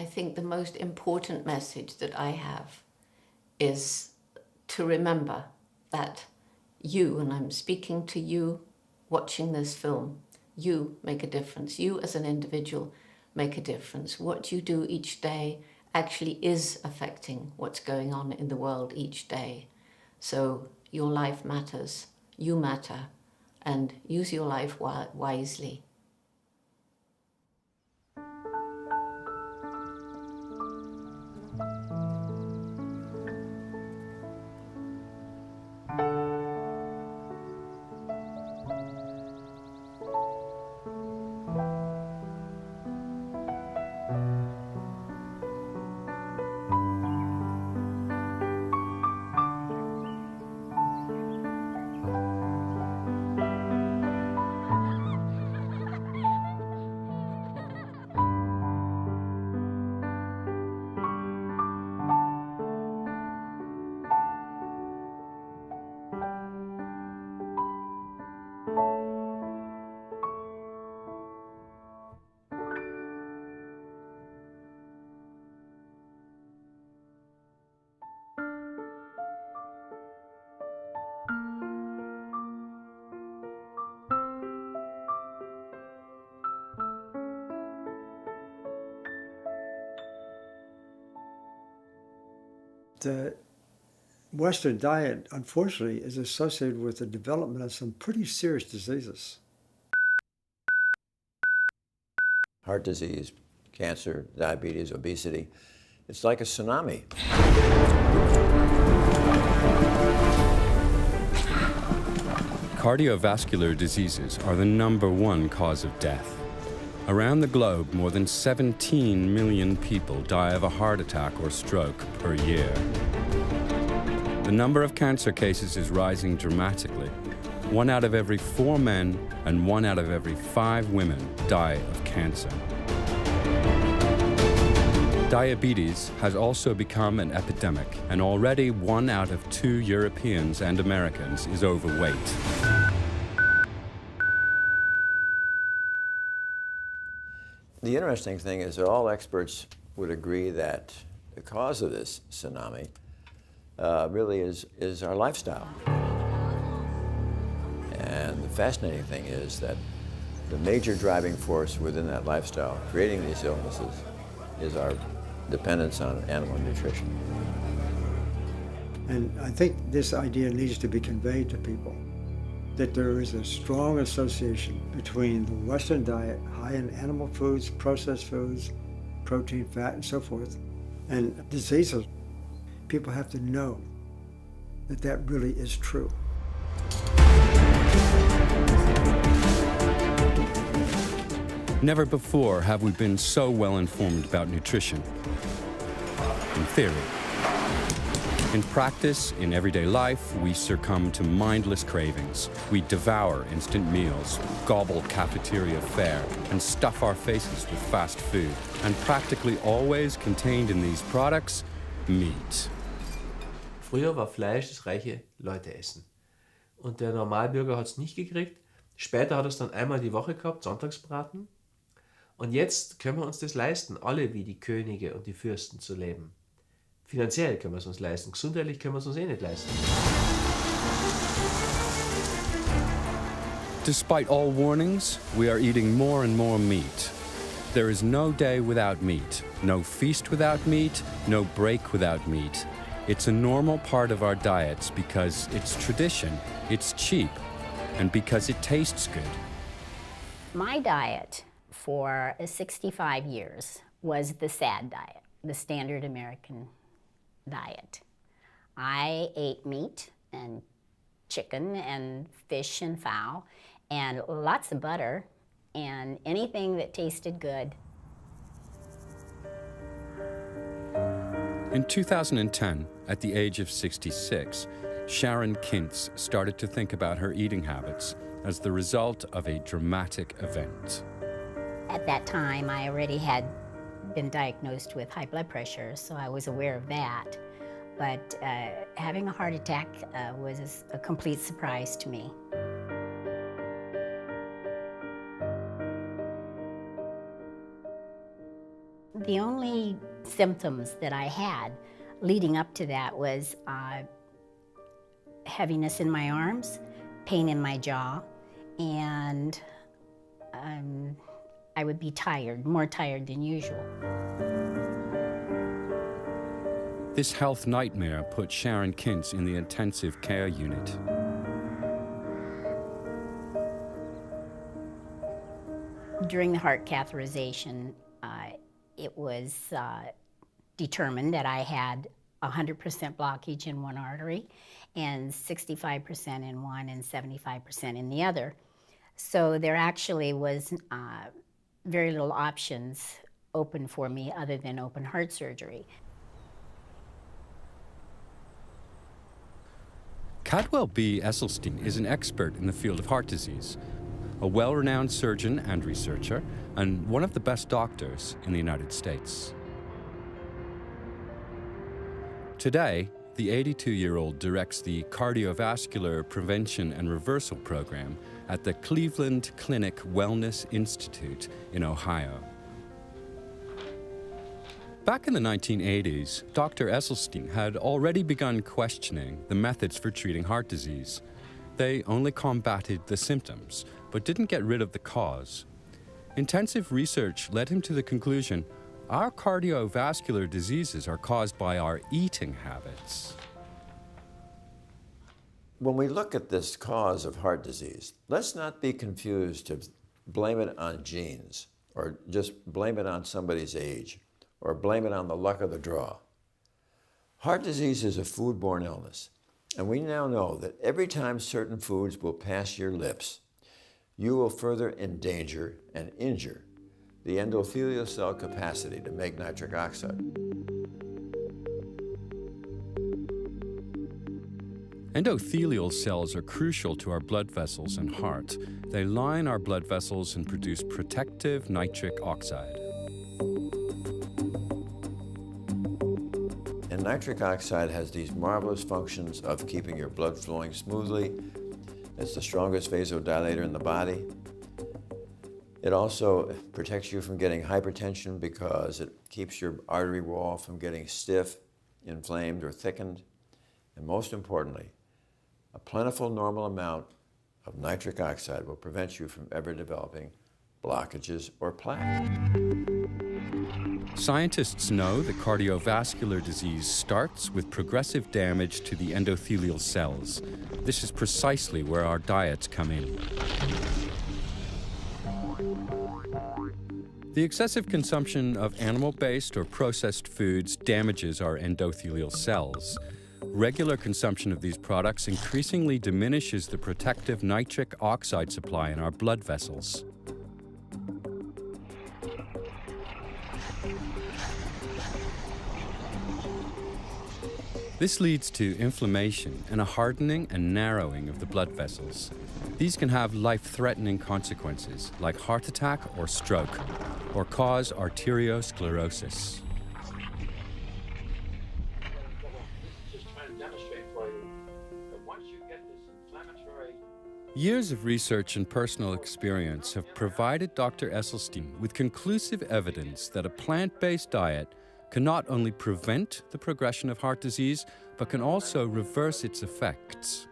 think the most important message that I have is to remember that you, and I'm speaking to you watching this film, you make a difference. You as an individual make a difference. What you do each day actually is affecting what's going on in the world each day. So your life matters, you matter, and use your life wisely. The Western diet, unfortunately, is associated with the development of some pretty serious diseases. Heart disease, cancer, diabetes, obesity. It's like a tsunami. Cardiovascular diseases are the #1 cause of death. Around the globe, more than 17 million people die of a heart attack or stroke per year. The number of cancer cases is rising dramatically. 1 out of every 4 men and 1 out of every 5 women die of cancer. Diabetes has also become an epidemic, and already 1 out of 2 Europeans and Americans is overweight. The interesting thing is that all experts would agree that the cause of this tsunami really is our lifestyle. And the fascinating thing is that the major driving force within that lifestyle creating these illnesses is our dependence on animal nutrition. And I think this idea needs to be conveyed to people, that there is a strong association between the Western diet, high in animal foods, processed foods, protein, fat, and so forth, and diseases. People have to know that that really is true. Never before have we been so well informed about nutrition. In theory. In practice, in everyday life, we succumb to mindless cravings. We devour instant meals, gobble cafeteria fare, and stuff our faces with fast food. And practically always contained in these products, meat. Früher war Fleisch das reiche Leute essen. Und der Normalbürger hat es nicht gekriegt. Später hat er es dann einmal die Woche gehabt, Sonntagsbraten. Und jetzt können wir uns das leisten, alle wie die Könige und die Fürsten zu leben. Finanziell können wir es uns leisten, gesundheitlich können wir es uns nicht leisten. Despite all warnings, we are eating more and more meat. There is no day without meat, no feast without meat, no break without meat. It's a normal part of our diets because it's tradition, it's cheap, and because it tastes good. My diet for 65 years was the SAD diet, the standard American diet. I ate meat and chicken and fish and fowl and lots of butter and anything that tasted good. In 2010, at the age of 66, Sharon Kintz started to think about her eating habits as the result of a dramatic event. At that time, I already had been diagnosed with high blood pressure, so I was aware of that. But having a heart attack was a complete surprise to me. The only symptoms that I had leading up to that was heaviness in my arms, pain in my jaw, and I would be tired, more tired than usual. This health nightmare put Sharon Kintz in the intensive care unit. During the heart catheterization, it was determined that I had 100% blockage in one artery and 65% in one and 75% in the other. So there actually was very little options open for me other than open heart surgery. Cadwell B. Esselstyn is an expert in the field of heart disease, a well-renowned surgeon and researcher, and one of the best doctors in the United States. Today, the 82-year-old directs the Cardiovascular Prevention and Reversal Program at the Cleveland Clinic Wellness Institute in Ohio. Back in the 1980s, Dr. Esselstyn had already begun questioning the methods for treating heart disease. They only combated the symptoms, but didn't get rid of the cause. Intensive research led him to the conclusion, our cardiovascular diseases are caused by our eating habits. When we look at this cause of heart disease, let's not be confused to blame it on genes, or just blame it on somebody's age, or blame it on the luck of the draw. Heart disease is a foodborne illness, and we now know that every time certain foods will pass your lips, you will further endanger and injure the endothelial cell capacity to make nitric oxide. Endothelial cells are crucial to our blood vessels and heart. They line our blood vessels and produce protective nitric oxide. And nitric oxide has these marvelous functions of keeping your blood flowing smoothly. It's the strongest vasodilator in the body. It also protects you from getting hypertension because it keeps your artery wall from getting stiff, inflamed, or thickened. And most importantly, a plentiful normal amount of nitric oxide will prevent you from ever developing blockages or plaque. Scientists know that cardiovascular disease starts with progressive damage to the endothelial cells. This is precisely where our diets come in. The excessive consumption of animal-based or processed foods damages our endothelial cells. Regular consumption of these products increasingly diminishes the protective nitric oxide supply in our blood vessels. This leads to inflammation and a hardening and narrowing of the blood vessels. These can have life-threatening consequences, like heart attack or stroke, or cause arteriosclerosis. Years of research and personal experience have provided Dr. Esselstyn with conclusive evidence that a plant-based diet can not only prevent the progression of heart disease, but can also reverse its effects.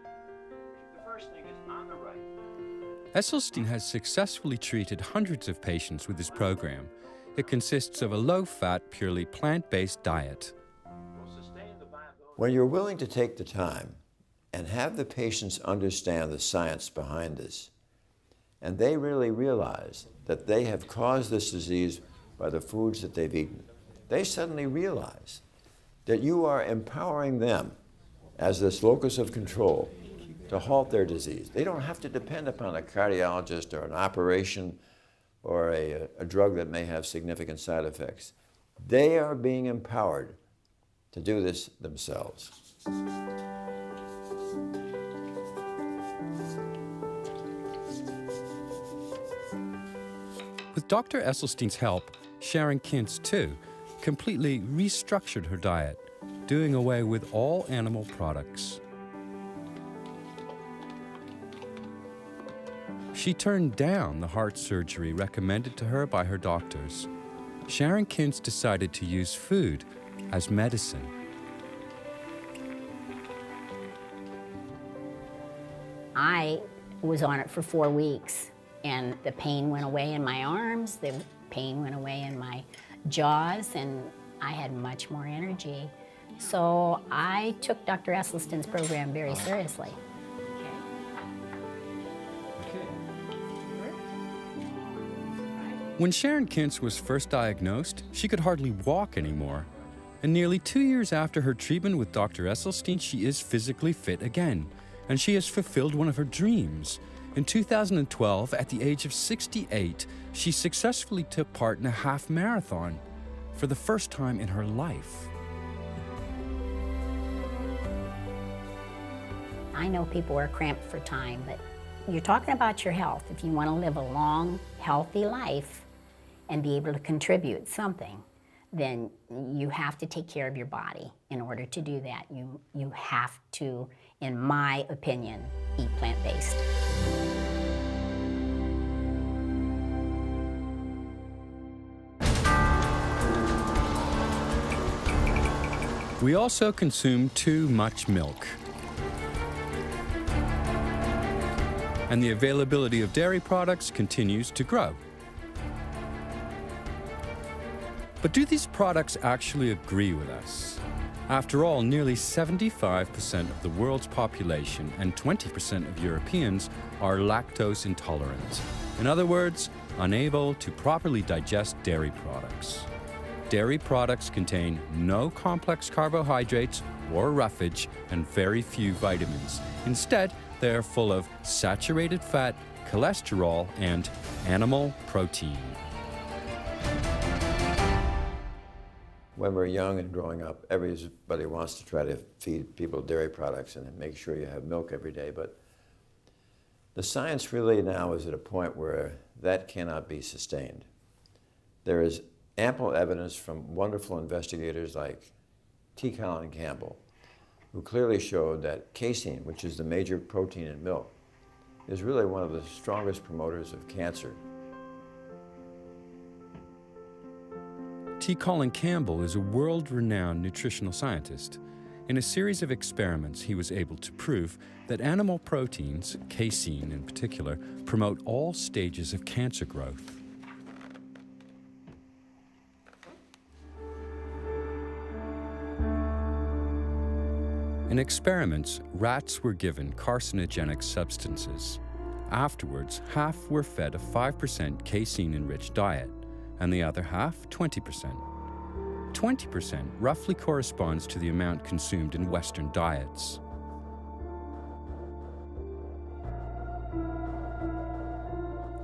Esselstyn has successfully treated hundreds of patients with his program. It consists of a low-fat, purely plant-based diet. When you're willing to take the time and have the patients understand the science behind this, and they really realize that they have caused this disease by the foods that they've eaten, they suddenly realize that you are empowering them as this locus of control to halt their disease. They don't have to depend upon a cardiologist or an operation or a drug that may have significant side effects. They are being empowered to do this themselves. With Dr. Esselstyn's help, Sharon Kintz, too, completely restructured her diet, doing away with all animal products. She turned down the heart surgery recommended to her by her doctors. Sharon Kintz decided to use food as medicine. I was on it for 4 weeks, and the pain went away in my arms, the pain went away in my jaws, and I had much more energy. So I took Dr. Esselstyn's program very seriously. When Sharon Kintz was first diagnosed, she could hardly walk anymore. And nearly 2 years after her treatment with Dr. Esselstyn, she is physically fit again. And she has fulfilled one of her dreams. In 2012, at the age of 68, she successfully took part in a half marathon for the first time in her life. I know people are cramped for time, but you're talking about your health. If you want to live a long, healthy life and be able to contribute something, then you have to take care of your body. In order to do that, you have to, in my opinion, eat plant-based. We also consume too much milk. And the availability of dairy products continues to grow. But do these products actually agree with us? After all, nearly 75% of the world's population and 20% of Europeans are lactose intolerant. In other words, unable to properly digest dairy products. Dairy products contain no complex carbohydrates or roughage and very few vitamins. Instead, they are full of saturated fat, cholesterol, and animal protein. When we're young and growing up, everybody wants to try to feed people dairy products and make sure you have milk every day. But the science really now is at a point where that cannot be sustained. There is ample evidence from wonderful investigators like T. Colin Campbell, who clearly showed that casein, which is the major protein in milk, is really one of the strongest promoters of cancer. T. Colin Campbell is a world-renowned nutritional scientist. In a series of experiments, he was able to prove that animal proteins, casein in particular, promote all stages of cancer growth. In experiments, rats were given carcinogenic substances. Afterwards, half were fed a 5% casein-enriched diet, and the other half 20%. 20% roughly corresponds to the amount consumed in Western diets.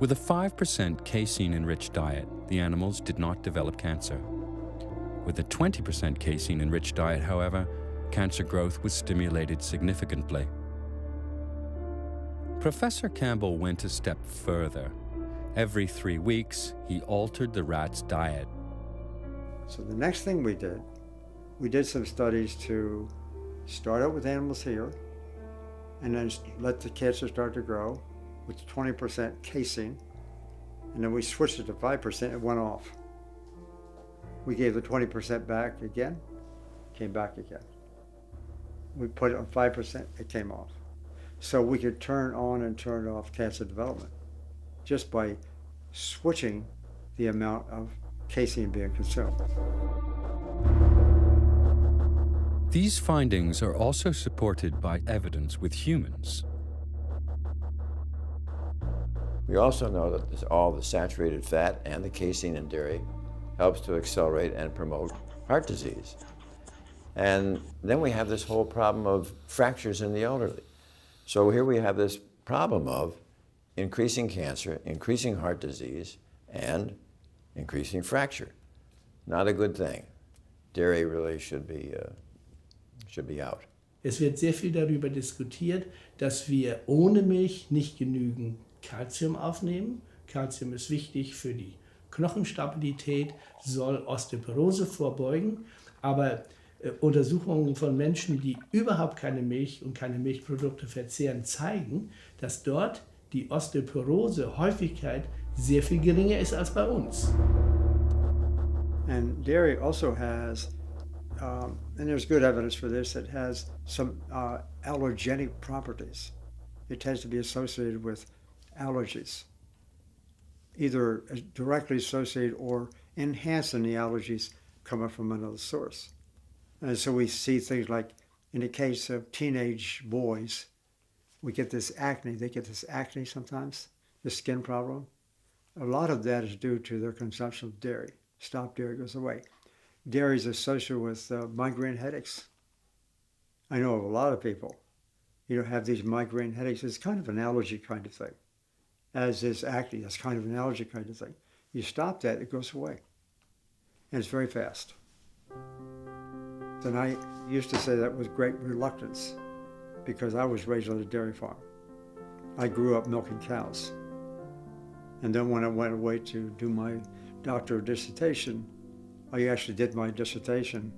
With a 5% casein-enriched diet, the animals did not develop cancer. With a 20% casein-enriched diet, however, cancer growth was stimulated significantly. Professor Campbell went a step further. Every 3 weeks, he altered the rat's diet. So the next thing we did some studies to start out with animals here and then let the cancer start to grow with 20% casein. And then we switched it to 5%, it went off. We gave the 20% back again, came back again. We put it on 5%, it came off. So we could turn on and turn off cancer development just by switching the amount of casein being consumed. These findings are also supported by evidence with humans. We also know that all the saturated fat and the casein in dairy helps to accelerate and promote heart disease. And then we have this whole problem of fractures in the elderly. So here we have this problem of increasing cancer, increasing heart disease, and increasing fracture. Not a good thing. Dairy really should be out. Es wird sehr viel darüber diskutiert, dass wir ohne Milch nicht genügend Kalzium aufnehmen. Kalzium ist wichtig für die Knochenstabilität, soll Osteoporose vorbeugen, aber Untersuchungen von Menschen, die überhaupt keine Milch und keine Milchprodukte verzehren, zeigen, dass dort die Osteoporose-Häufigkeit sehr viel geringer ist als bei uns. And dairy also has, and there's good evidence for this, it has some allergenic properties. It tends to be associated with allergies, either directly associated or enhancing the allergies coming from another source. And so we see things like, in the case of teenage boys, we get this acne. They get this acne sometimes, this skin problem. A lot of that is due to their consumption of dairy. Stop dairy, goes away. Dairy is associated with migraine headaches. I know of a lot of people, have these migraine headaches. It's kind of an allergy kind of thing, as is acne. That's kind of an allergy kind of thing. You stop that, it goes away. And it's very fast. And I used to say that with great reluctance because I was raised on a dairy farm. I grew up milking cows. And then when I went away to do my doctoral dissertation, I actually did my dissertation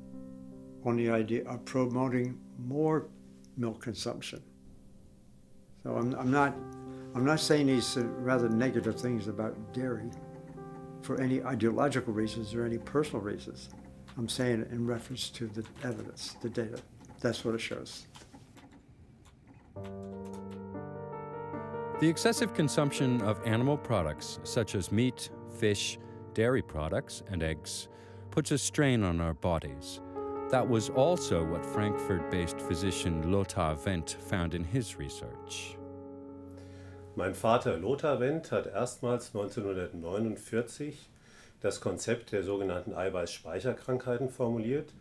on the idea of promoting more milk consumption. So I'm not saying these rather negative things about dairy for any ideological reasons or any personal reasons. I'm saying it in reference to the evidence, the data. That's what it shows. The excessive consumption of animal products, such as meat, fish, dairy products, and eggs, puts a strain on our bodies. That was also what Frankfurt-based physician Lothar Wendt found in his research. Mein Vater Lothar Wendt hat erstmals 1949 das Konzept der sogenannten Eiweißspeicherkrankheiten formuliert.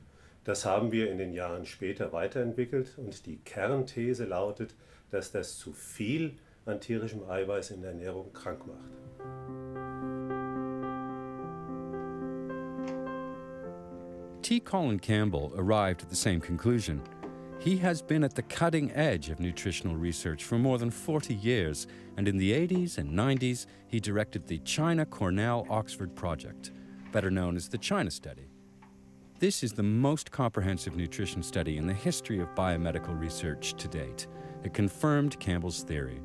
Das haben wir in den Jahren später weiterentwickelt und die Kernthese lautet, dass das zu viel an tierischem Eiweiß in der Ernährung krank macht. T. Colin Campbell arrived at the same conclusion. He has been at the cutting edge of nutritional research for more than 40 years, and in the 80s and 90s, he directed the China-Cornell-Oxford project, better known as the China Study. This is the most comprehensive nutrition study in the history of biomedical research to date. It confirmed Campbell's theory.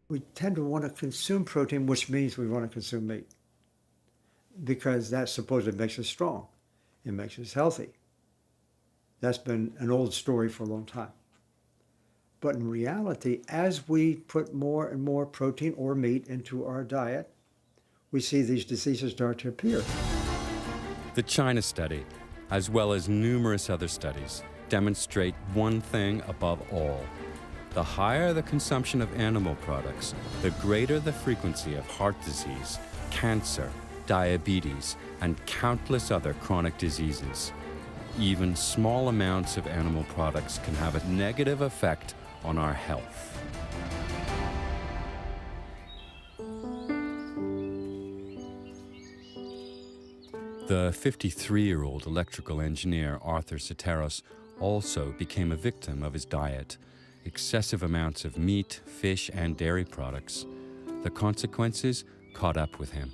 We tend to want to consume protein, which means we want to consume meat, because that supposedly makes us strong. It makes us healthy. That's been an old story for a long time. But in reality, as we put more and more protein or meat into our diet, we see these diseases start to appear. The China Study, as well as numerous other studies, demonstrate one thing above all. The higher the consumption of animal products, the greater the frequency of heart disease, cancer, diabetes, and countless other chronic diseases. Even small amounts of animal products can have a negative effect on our health. The 53-year-old electrical engineer Arthur Soteros also became a victim of his diet. Excessive amounts of meat, fish, and dairy products. The consequences caught up with him.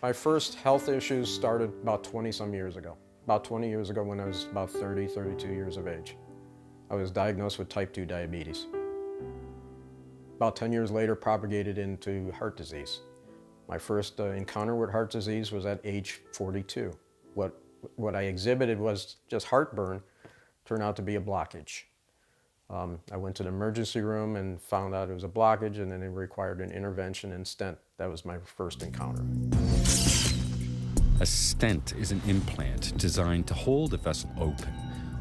My first health issues started about 20-some years ago. About 20 years ago when I was about 30, 32 years of age. I was diagnosed with type 2 diabetes. About 10 years later, propagated into heart disease. My first encounter with heart disease was at age 42. What I exhibited was just heartburn, turned out to be a blockage. I went to the emergency room and found out it was a blockage, and then it required an intervention and stent. That was my first encounter. A stent is an implant designed to hold a vessel open.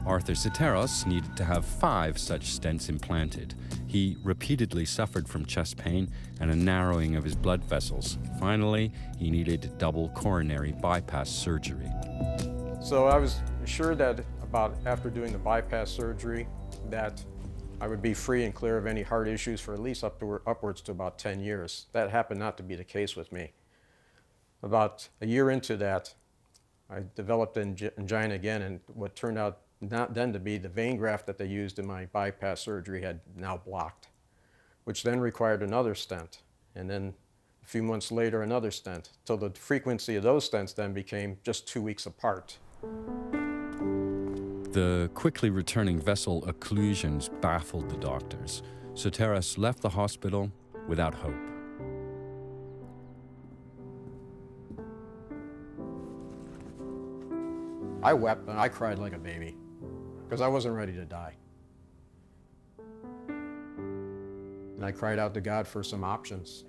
Arthur Soteros needed to have 5 such stents implanted. He repeatedly suffered from chest pain and a narrowing of his blood vessels. Finally, he needed double coronary bypass surgery. So I was assured that about after doing the bypass surgery that I would be free and clear of any heart issues for at least upwards to about 10 years. That happened not to be the case with me. About a year into that, I developed angina again, and what turned out not then to be the vein graft that they used in my bypass surgery had now blocked, which then required another stent, and then a few months later another stent, till the frequency of those stents then became just 2 weeks apart. The quickly returning vessel occlusions baffled the doctors. Soteris left the hospital without hope. I wept and I cried like a baby because I wasn't ready to die. And I cried out to God for some options.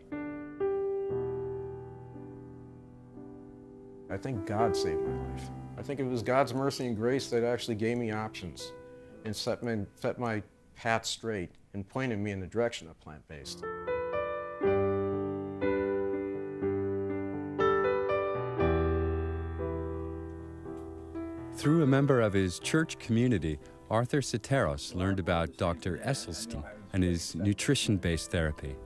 I think God saved my life. I think it was God's mercy and grace that actually gave me options and set my path straight and pointed me in the direction of plant-based. Through a member of his church community, Arthur Soteris learned about Dr. Esselstyn and his nutrition-based therapy.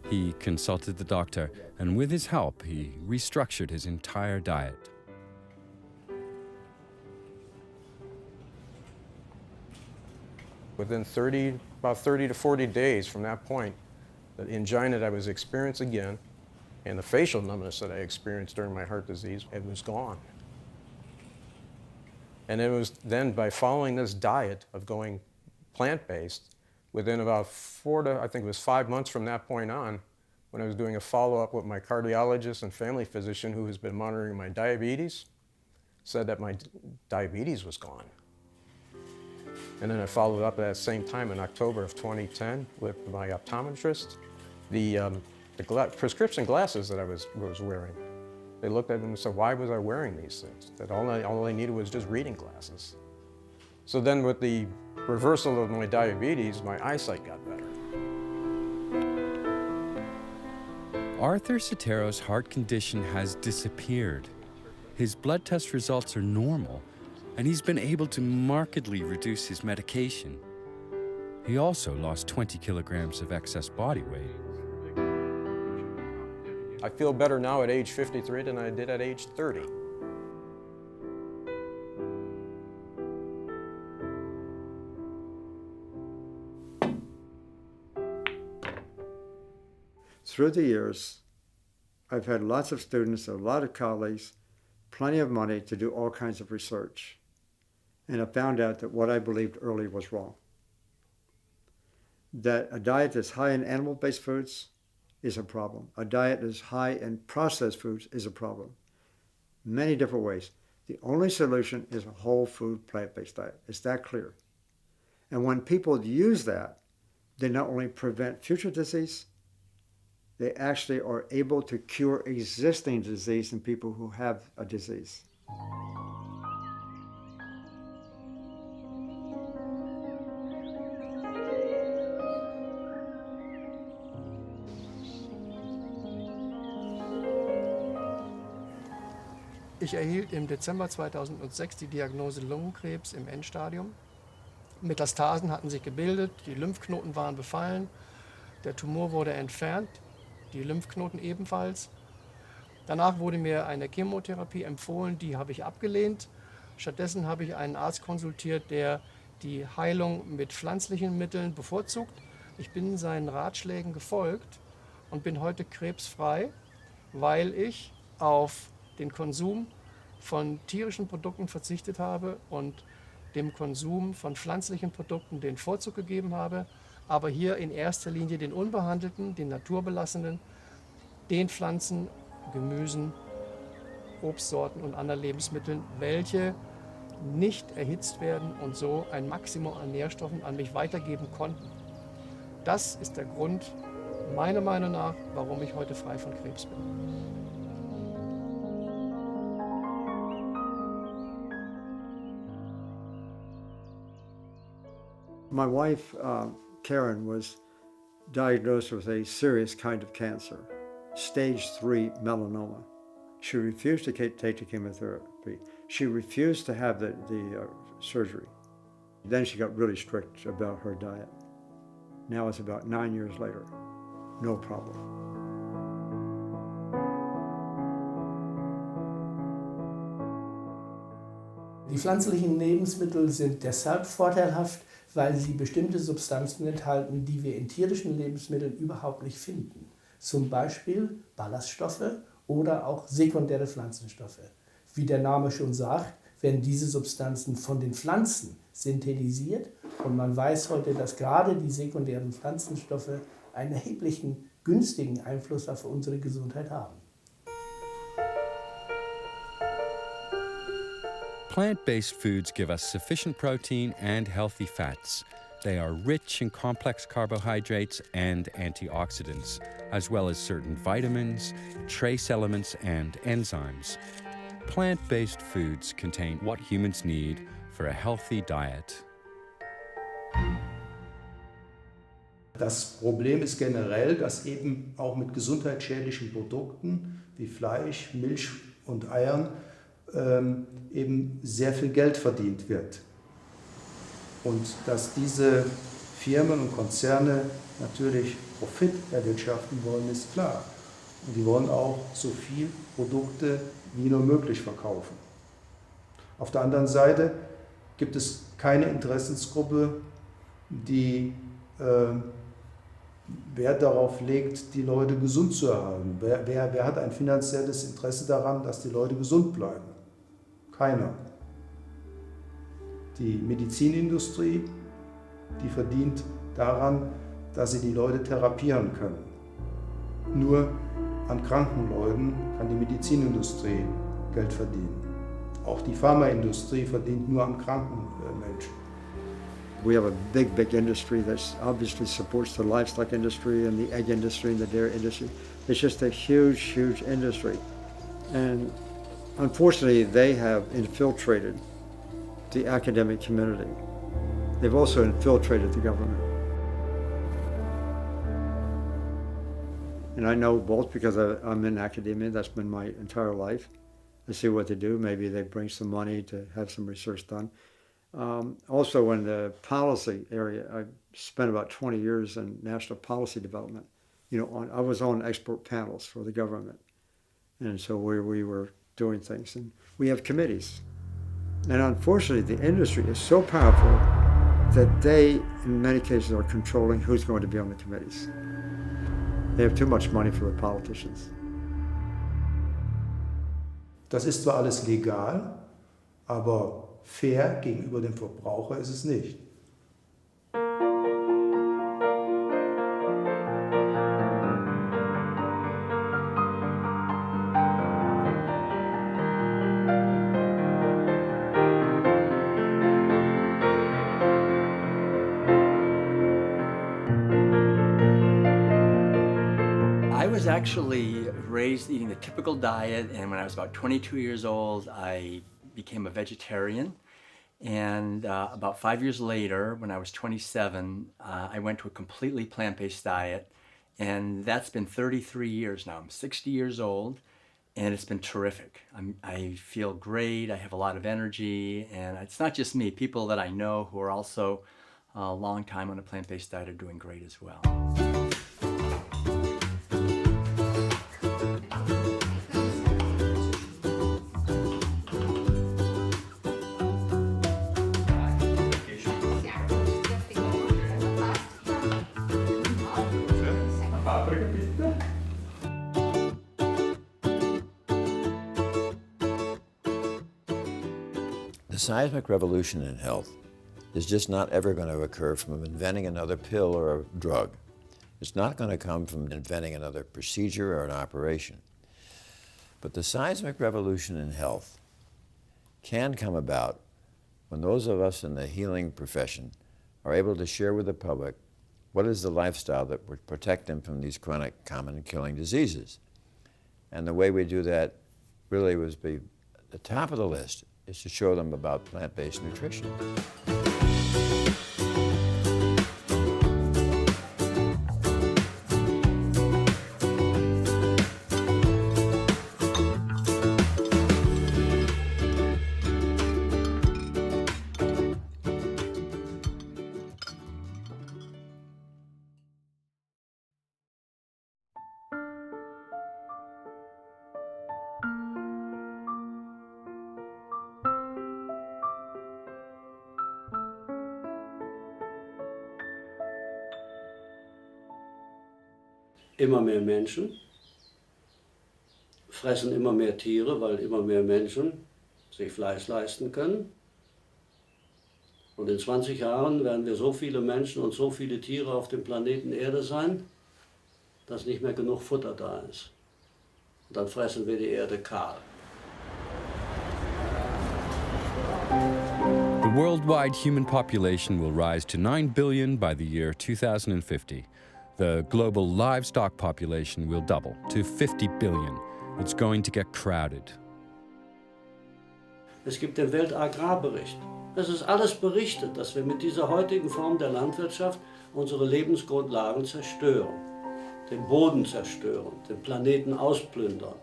He consulted the doctor, and with his help, he restructured his entire diet. Within about 30 to 40 days from that point, the angina that I was experiencing again and the facial numbness that I experienced during my heart disease, it was gone. And it was then by following this diet of going plant-based, within about 5 months from that point on, when I was doing a follow-up with my cardiologist and family physician who has been monitoring my diabetes, said that my diabetes was gone. And then I followed up at that same time in October of 2010 with my optometrist. The prescription glasses that I was wearing, they looked at them and said, why was I wearing these things? That all I needed was just reading glasses. So then with the reversal of my diabetes, my eyesight got better. Arthur Soteris' heart condition has disappeared. His blood test results are normal, and he's been able to markedly reduce his medication. He also lost 20 kilograms of excess body weight. I feel better now at age 53 than I did at age 30. Through the years, I've had lots of students, a lot of colleagues, plenty of money to do all kinds of research. And I found out that what I believed early was wrong. That a diet that's high in animal-based foods is a problem. A diet that's high in processed foods is a problem. Many different ways. The only solution is a whole food plant-based diet. It's that clear. And when people use that, they not only prevent future disease, they actually are able to cure existing disease in people who have a disease. Ich erhielt im Dezember 2006 die Diagnose Lungenkrebs im Endstadium. Metastasen hatten sich gebildet, die Lymphknoten waren befallen, der Tumor wurde entfernt, die Lymphknoten ebenfalls. Danach wurde mir eine Chemotherapie empfohlen, die habe ich abgelehnt. Stattdessen habe ich einen Arzt konsultiert, der die Heilung mit pflanzlichen Mitteln bevorzugt. Ich bin seinen Ratschlägen gefolgt und bin heute krebsfrei, weil ich auf den Konsum von tierischen Produkten verzichtet habe und dem Konsum von pflanzlichen Produkten den Vorzug gegeben habe, aber hier in erster Linie den unbehandelten, den naturbelassenen, den Pflanzen, Gemüsen, Obstsorten und anderen Lebensmitteln, welche nicht erhitzt werden und so ein Maximum an Nährstoffen an mich weitergeben konnten. Das ist der Grund, meiner Meinung nach, warum ich heute frei von Krebs bin. My wife, Karen, was diagnosed with a serious kind of cancer, stage 3 melanoma. She refused to take the chemotherapy. She refused to have the surgery. Then she got really strict about her diet. Now it's about 9 years later. No problem. Die pflanzlichen Lebensmittel sind deshalb vorteilhaft, weil sie bestimmte Substanzen enthalten, die wir in tierischen Lebensmitteln überhaupt nicht finden. Zum Beispiel Ballaststoffe oder auch sekundäre Pflanzenstoffe. Wie der Name schon sagt, werden diese Substanzen von den Pflanzen synthetisiert. Und man weiß heute, dass gerade die sekundären Pflanzenstoffe einen erheblichen günstigen Einfluss auf unsere Gesundheit haben. Plant-based foods give us sufficient protein and healthy fats. They are rich in complex carbohydrates and antioxidants, as well as certain vitamins, trace elements, and enzymes. Plant-based foods contain what humans need for a healthy diet. Das Problem ist generell, dass eben auch mit gesundheitsschädlichen Produkten wie Fleisch, Milch und Eiern eben sehr viel Geld verdient wird. Und dass diese Firmen und Konzerne natürlich Profit erwirtschaften wollen, ist klar. Und die wollen auch so viel Produkte wie nur möglich verkaufen. Auf der anderen Seite gibt es keine Interessensgruppe, die Wert darauf legt, die Leute gesund zu erhalten. Wer hat ein finanzielles Interesse daran, dass die Leute gesund bleiben? Keiner. Die Medizinindustrie, die verdient daran, dass sie die Leute therapieren können. Nur an kranken Leuten kann die Medizinindustrie Geld verdienen. Auch die Pharmaindustrie verdient nur an kranken Menschen. We have a big industry that obviously supports the livestock industry and the egg industry and the dairy industry. It's just a huge industry. And unfortunately, they have infiltrated the academic community. They've also infiltrated the government. And I know both because I'm in academia, that's been my entire life. I see what they do. Maybe they bring some money to have some research done. Also in the policy area, I spent about 20 years in national policy development. I was on expert panels for the government. And so we were doing things. And we have committees. And unfortunately, the industry is so powerful that they, in many cases, are controlling who's going to be on the committees. They have too much money for the politicians. Das ist zwar alles legal, aber fair gegenüber dem Verbraucher ist es nicht. I was actually raised eating the typical diet, and when I was about 22 years old, I became a vegetarian. And about 5 years later, when I was 27, I went to a completely plant-based diet, and that's been 33 years now. I'm 60 years old, and it's been terrific. I feel great, I have a lot of energy, and it's not just me. People that I know who are also a long time on a plant-based diet are doing great as well. The seismic revolution in health is just not ever going to occur from inventing another pill or a drug. It's not going to come from inventing another procedure or an operation. But the seismic revolution in health can come about when those of us in the healing profession are able to share with the public what is the lifestyle that would protect them from these chronic, common, killing diseases. And the way we do that really was be at the top of the list is to show them about plant-based nutrition. Immer mehr Menschen fressen immer mehr Tiere, weil immer mehr Menschen sich Fleisch leisten können. Und in 20 Jahren werden wir so viele Menschen und so viele Tiere auf dem Planeten Erde sein, dass nicht mehr genug Futter da ist. Und dann fressen wir die Erde kahl. The worldwide human population will rise to 9 billion by the year 2050. The global livestock population will double to 50 billion. It's going to get crowded. Es gibt den Weltagrarbericht. Es ist alles berichtet, dass wir mit dieser heutigen Form der Landwirtschaft unsere Lebensgrundlagen zerstören, den Boden zerstören, den Planeten ausplündern.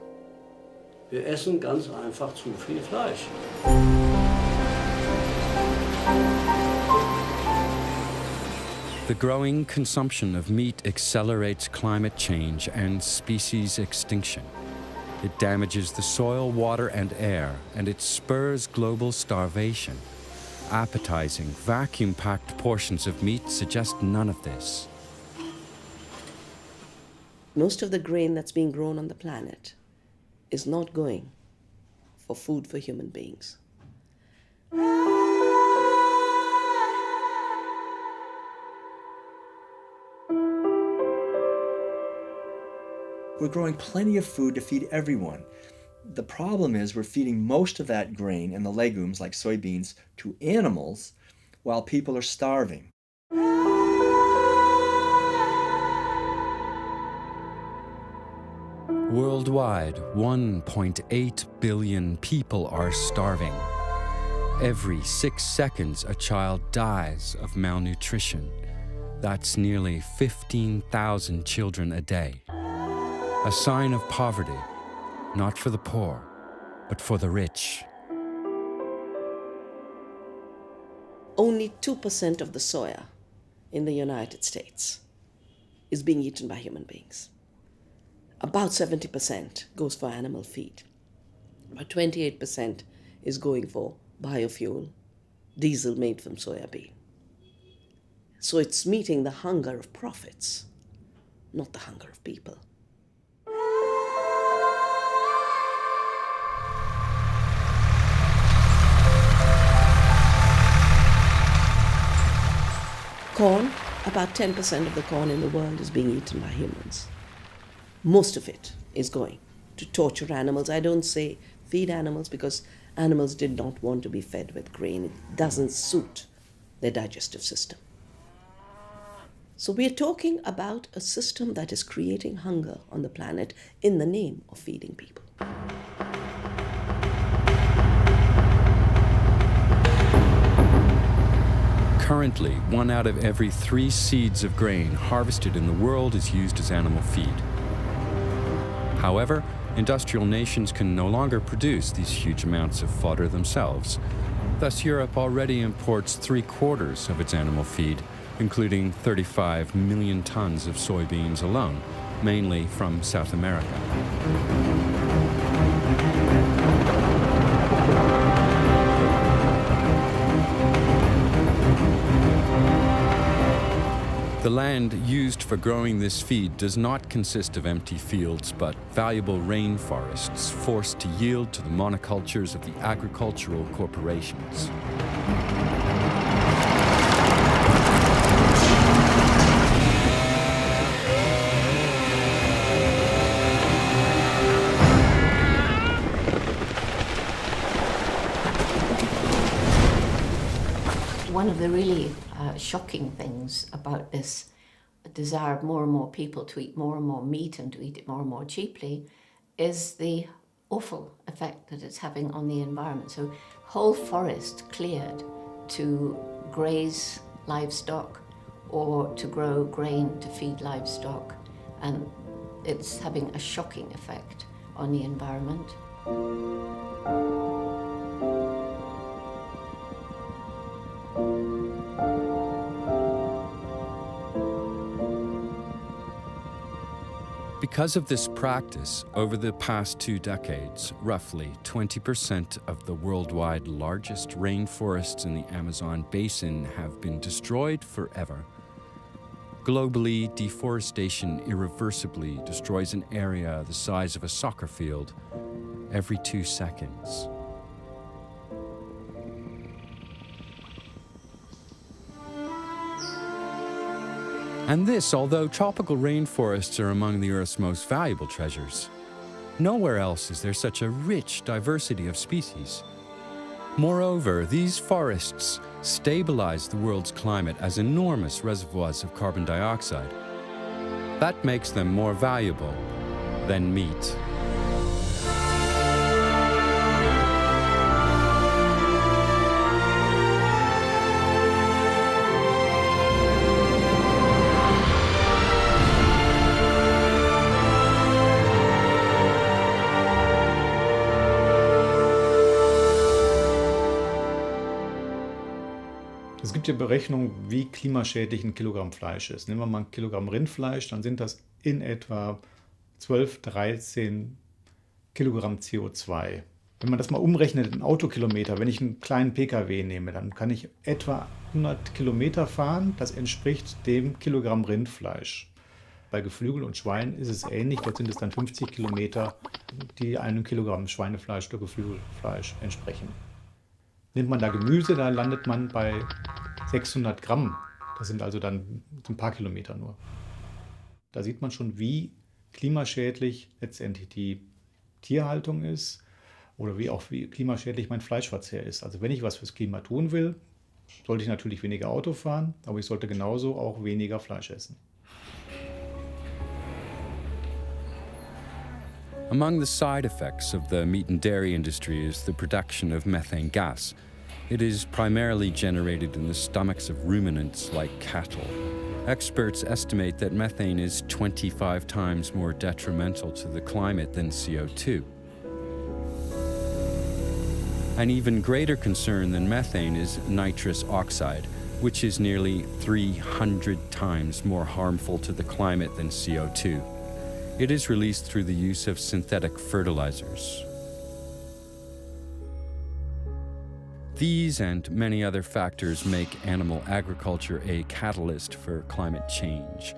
Wir essen ganz einfach zu viel Fleisch. The growing consumption of meat accelerates climate change and species extinction. It damages the soil, water, and air, and it spurs global starvation. Appetizing, vacuum-packed portions of meat suggest none of this. Most of the grain that's being grown on the planet is not going for food for human beings. We're growing plenty of food to feed everyone. The problem is we're feeding most of that grain and the legumes, like soybeans, to animals while people are starving. Worldwide, 1.8 billion people are starving. Every 6 seconds, a child dies of malnutrition. That's nearly 15,000 children a day. A sign of poverty, not for the poor, but for the rich. Only 2% of the soya in the United States is being eaten by human beings. About 70% goes for animal feed. About 28% is going for biofuel, diesel made from soya bean. So it's meeting the hunger of profits, not the hunger of people. Corn, about 10% of the corn in the world is being eaten by humans. Most of it is going to torture animals. I don't say feed animals because animals did not want to be fed with grain. It doesn't suit their digestive system. So we're talking about a system that is creating hunger on the planet in the name of feeding people. Currently, 1 out of every 3 seeds of grain harvested in the world is used as animal feed. However, industrial nations can no longer produce these huge amounts of fodder themselves. Thus, Europe already imports 3/4 of its animal feed, including 35 million tons of soybeans alone, mainly from South America. The land used for growing this feed does not consist of empty fields, but valuable rainforests forced to yield to the monocultures of the agricultural corporations. One of the really shocking things about this desire of more and more people to eat more and more meat and to eat it more and more cheaply is the awful effect that it's having on the environment. So whole forest cleared to graze livestock or to grow grain to feed livestock, and it's having a shocking effect on the environment. Because of this practice, over the past 2 decades, roughly 20% of the worldwide largest rainforests in the Amazon basin have been destroyed forever. Globally, deforestation irreversibly destroys an area the size of a soccer field every 2 seconds. And this, although tropical rainforests are among the Earth's most valuable treasures. Nowhere else is there such a rich diversity of species. Moreover, these forests stabilize the world's climate as enormous reservoirs of carbon dioxide. That makes them more valuable than meat. Es gibt ja Berechnungen, wie klimaschädlich ein Kilogramm Fleisch ist. Nehmen wir mal ein Kilogramm Rindfleisch, dann sind das in etwa 12, 13 Kilogramm CO2. Wenn man das mal umrechnet in Autokilometer, wenn ich einen kleinen Pkw nehme, dann kann ich etwa 100 Kilometer fahren. Das entspricht dem Kilogramm Rindfleisch. Bei Geflügel und Schwein ist es ähnlich. Dort sind es dann 50 Kilometer, die einem Kilogramm Schweinefleisch oder Geflügelfleisch entsprechen. Nimmt man da Gemüse, da landet man bei 600 Gramm. Das sind also dann ein paar Kilometer nur. Da sieht man schon, wie klimaschädlich letztendlich die Tierhaltung ist oder wie klimaschädlich mein Fleischverzehr ist. Also wenn ich was fürs Klima tun will, sollte ich natürlich weniger Auto fahren, aber ich sollte genauso auch weniger Fleisch essen. Among the side effects of the meat and dairy industry is the production of methane gas. It is primarily generated in the stomachs of ruminants like cattle. Experts estimate that methane is 25 times more detrimental to the climate than CO2. An even greater concern than methane is nitrous oxide, which is nearly 300 times more harmful to the climate than CO2. It is released through the use of synthetic fertilizers. These and many other factors make animal agriculture a catalyst for climate change.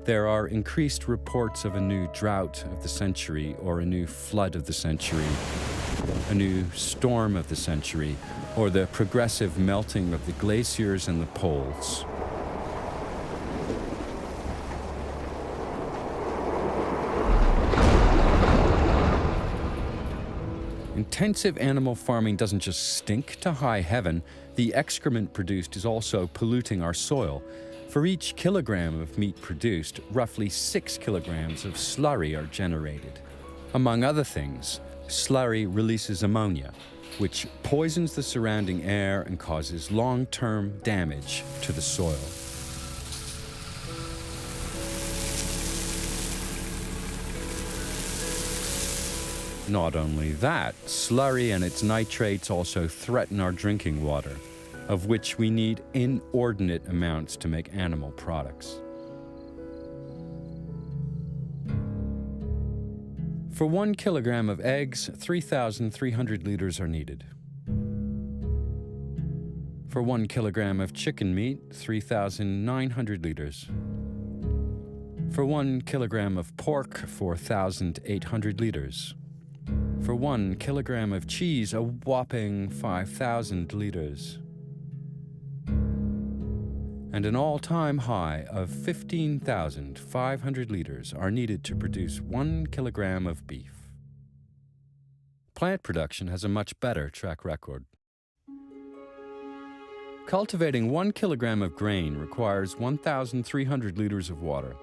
There are increased reports of a new drought of the century or a new flood of the century, a new storm of the century, or the progressive melting of the glaciers and the poles. Intensive animal farming doesn't just stink to high heaven, the excrement produced is also polluting our soil. For each kilogram of meat produced, roughly 6 kilograms of slurry are generated. Among other things, slurry releases ammonia, which poisons the surrounding air and causes long-term damage to the soil. Not only that, slurry and its nitrates also threaten our drinking water, of which we need inordinate amounts to make animal products. For 1 kilogram of eggs, 3,300 liters are needed. For 1 kilogram of chicken meat, 3,900 liters. For 1 kilogram of pork, 4,800 liters. For 1 kilogram of cheese, a whopping 5,000 liters. And an all-time high of 15,500 liters are needed to produce 1 kilogram of beef. Plant production has a much better track record. Cultivating 1 kilogram of grain requires 1,300 liters of water.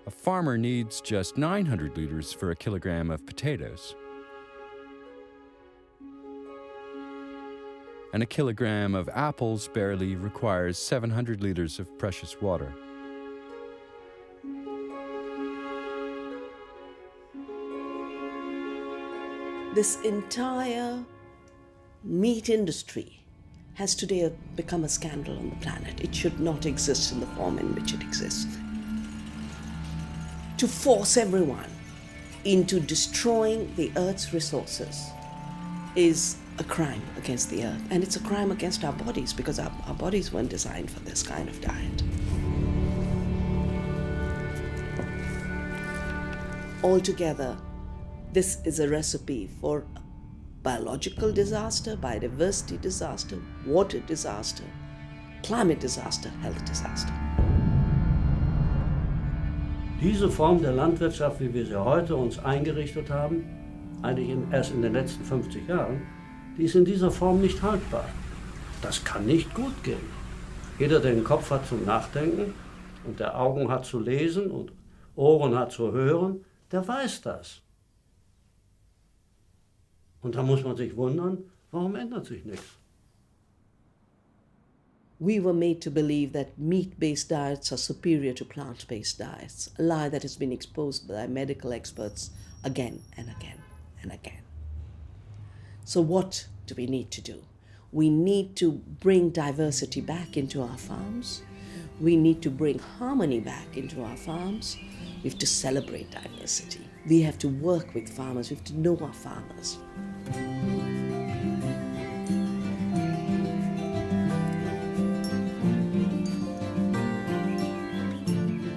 A farmer needs just 900 liters for a kilogram of potatoes. And a kilogram of apples barely requires 700 liters of precious water. This entire meat industry has today become a scandal on the planet. It should not exist in the form in which it exists. To force everyone into destroying the Earth's resources is a crime against the Earth. And it's a crime against our bodies, because our bodies weren't designed for this kind of diet. Altogether, this is a recipe for biological disaster, biodiversity disaster, water disaster, climate disaster, health disaster. Diese Form der Landwirtschaft, wie wir sie heute uns eingerichtet haben, eigentlich erst in den letzten 50 Jahren, die ist in dieser Form nicht haltbar. Das kann nicht gut gehen. Jeder, der den Kopf hat zum Nachdenken und der Augen hat zu lesen und Ohren hat zu hören, der weiß das. Und da muss man sich wundern, warum ändert sich nichts? We were made to believe that meat-based diets are superior to plant-based diets, a lie that has been exposed by medical experts again and again and again. So what do we need to do? We need to bring diversity back into our farms. We need to bring harmony back into our farms. We have to celebrate diversity. We have to work with farmers. We have to know our farmers.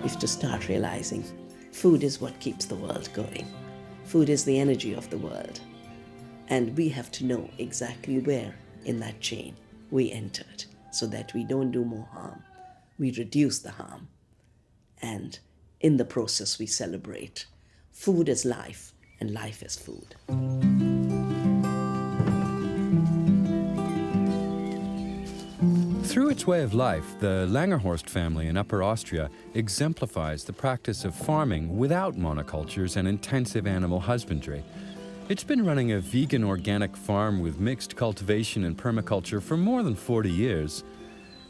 We have to start realizing food is what keeps the world going. Food is the energy of the world. And we have to know exactly where in that chain we entered so that we don't do more harm. We reduce the harm. And in the process, we celebrate. Food is life, and life is food. Through its way of life, the Langerhorst family in Upper Austria exemplifies the practice of farming without monocultures and intensive animal husbandry. It's been running a vegan organic farm with mixed cultivation and permaculture for more than 40 years.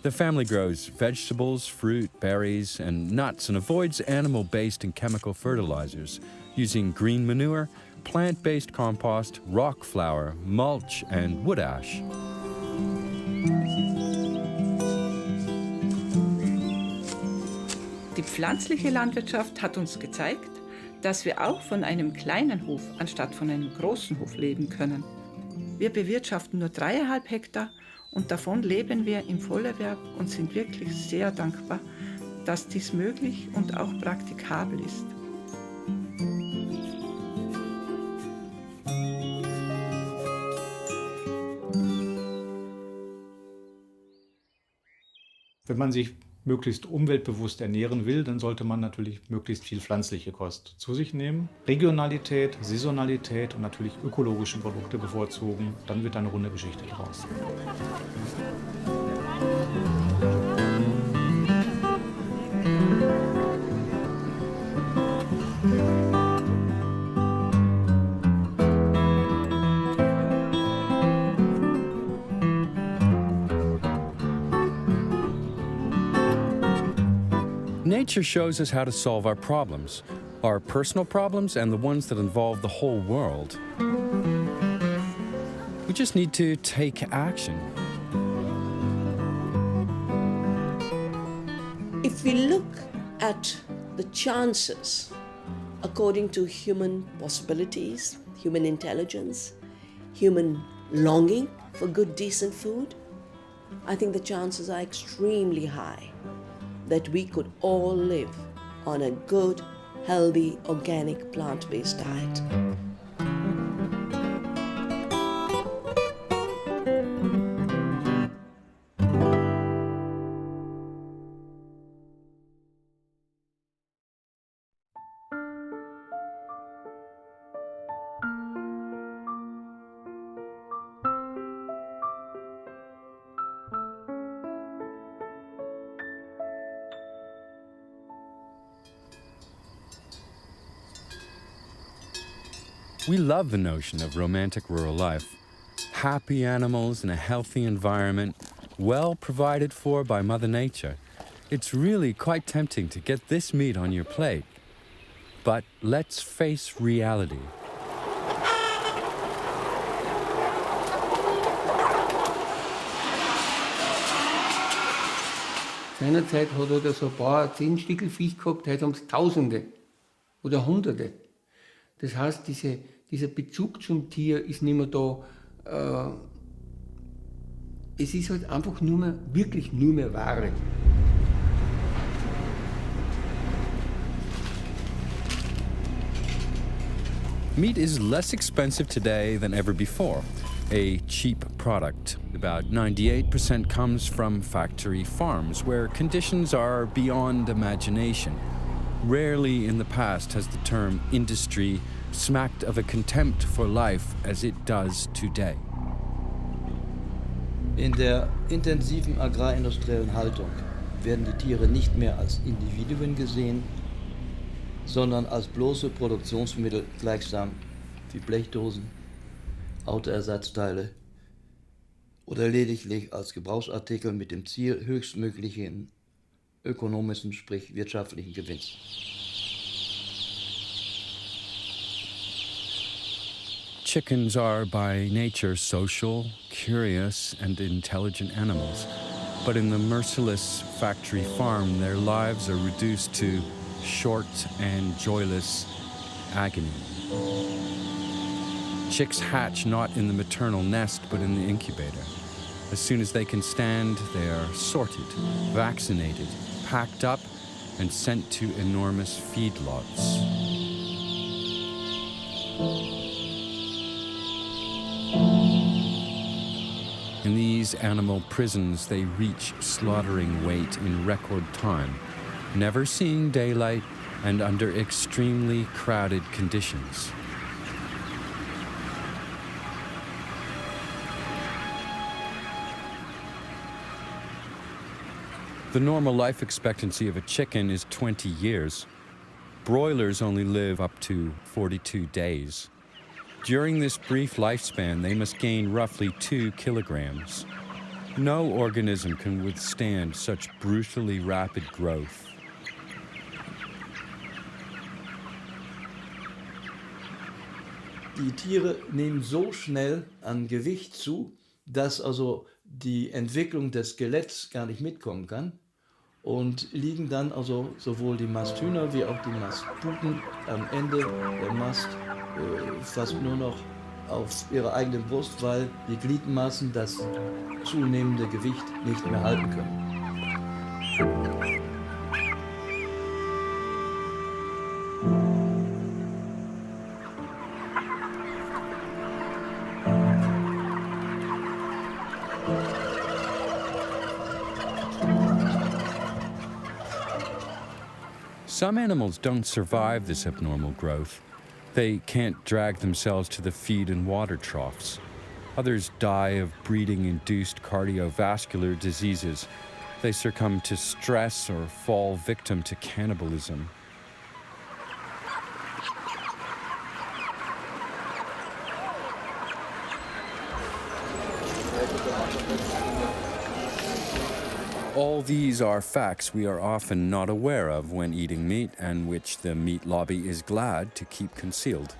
The family grows vegetables, fruit, berries, and nuts and avoids animal-based and chemical fertilizers, using green manure, plant-based compost, rock flour, mulch, and wood ash. Die pflanzliche Landwirtschaft hat uns gezeigt, dass wir auch von einem kleinen Hof anstatt von einem großen Hof leben können. Wir bewirtschaften nur 3,5 Hektar und davon leben wir im Vollerwerb und sind wirklich sehr dankbar, dass dies möglich und auch praktikabel ist. Wenn man sich möglichst umweltbewusst ernähren will, dann sollte man natürlich möglichst viel pflanzliche Kost zu sich nehmen. Regionalität, Saisonalität und natürlich ökologische Produkte bevorzugen. Dann wird eine runde Geschichte draus. Nature shows us how to solve our problems, our personal problems and the ones that involve the whole world. We just need to take action. If we look at the chances according to human possibilities, human intelligence, human longing for good, decent food, I think the chances are extremely high that we could all live on a good, healthy, organic, plant-based diet. We love the notion of romantic rural life. Happy animals in a healthy environment, well provided for by Mother Nature. It's really quite tempting to get this meat on your plate. But let's face reality. Seinerzeit hat er so ein paar 10 Stickel Viech gehabt, heute haben es Tausende oder Hunderte. Das heißt, dieser Bezug zum Tier ist nicht mehr da. Es ist halt einfach wirklich nur mehr Ware. Meat is less expensive today than ever before. a cheap product. About 98% comes from factory farms, where conditions are beyond imagination. Rarely in the past has the term industry smacked of a contempt for life as it does today. In der intensiven agrarindustriellen Haltung werden die Tiere nicht mehr als Individuen gesehen, sondern als bloße Produktionsmittel, gleichsam wie Blechdosen, Autoersatzteile oder lediglich als Gebrauchsartikel mit dem Ziel höchstmöglichen ökonomischen, sprich wirtschaftlichen Gewinns. Chickens are by nature social, curious, and intelligent animals. But in the merciless factory farm, their lives are reduced to short and joyless agony. Chicks hatch not in the maternal nest, but in the incubator. As soon as they can stand, they are sorted, vaccinated, packed up, and sent to enormous feedlots. In these animal prisons, they reach slaughtering weight in record time, never seeing daylight and under extremely crowded conditions. The normal life expectancy of a chicken is 20 years. Broilers only live up to 42 days. During this brief lifespan, they must gain roughly 2 kilograms. No organism can withstand such brutally rapid growth. Die Tiere nehmen so schnell an Gewicht zu, dass also die Entwicklung des Skeletts gar nicht mitkommen kann und liegen dann also sowohl die Masthühner wie auch die Mastputen am Ende der Mast fast nur noch auf ihrer eigenen Brust, weil die Gliedmaßen das zunehmende Gewicht nicht mehr halten können. Some animals don't survive this abnormal growth. They can't drag themselves to the feed and water troughs. Others die of breeding-induced cardiovascular diseases. They succumb to stress or fall victim to cannibalism. All these are facts we are often not aware of when eating meat, and which the meat lobby is glad to keep concealed.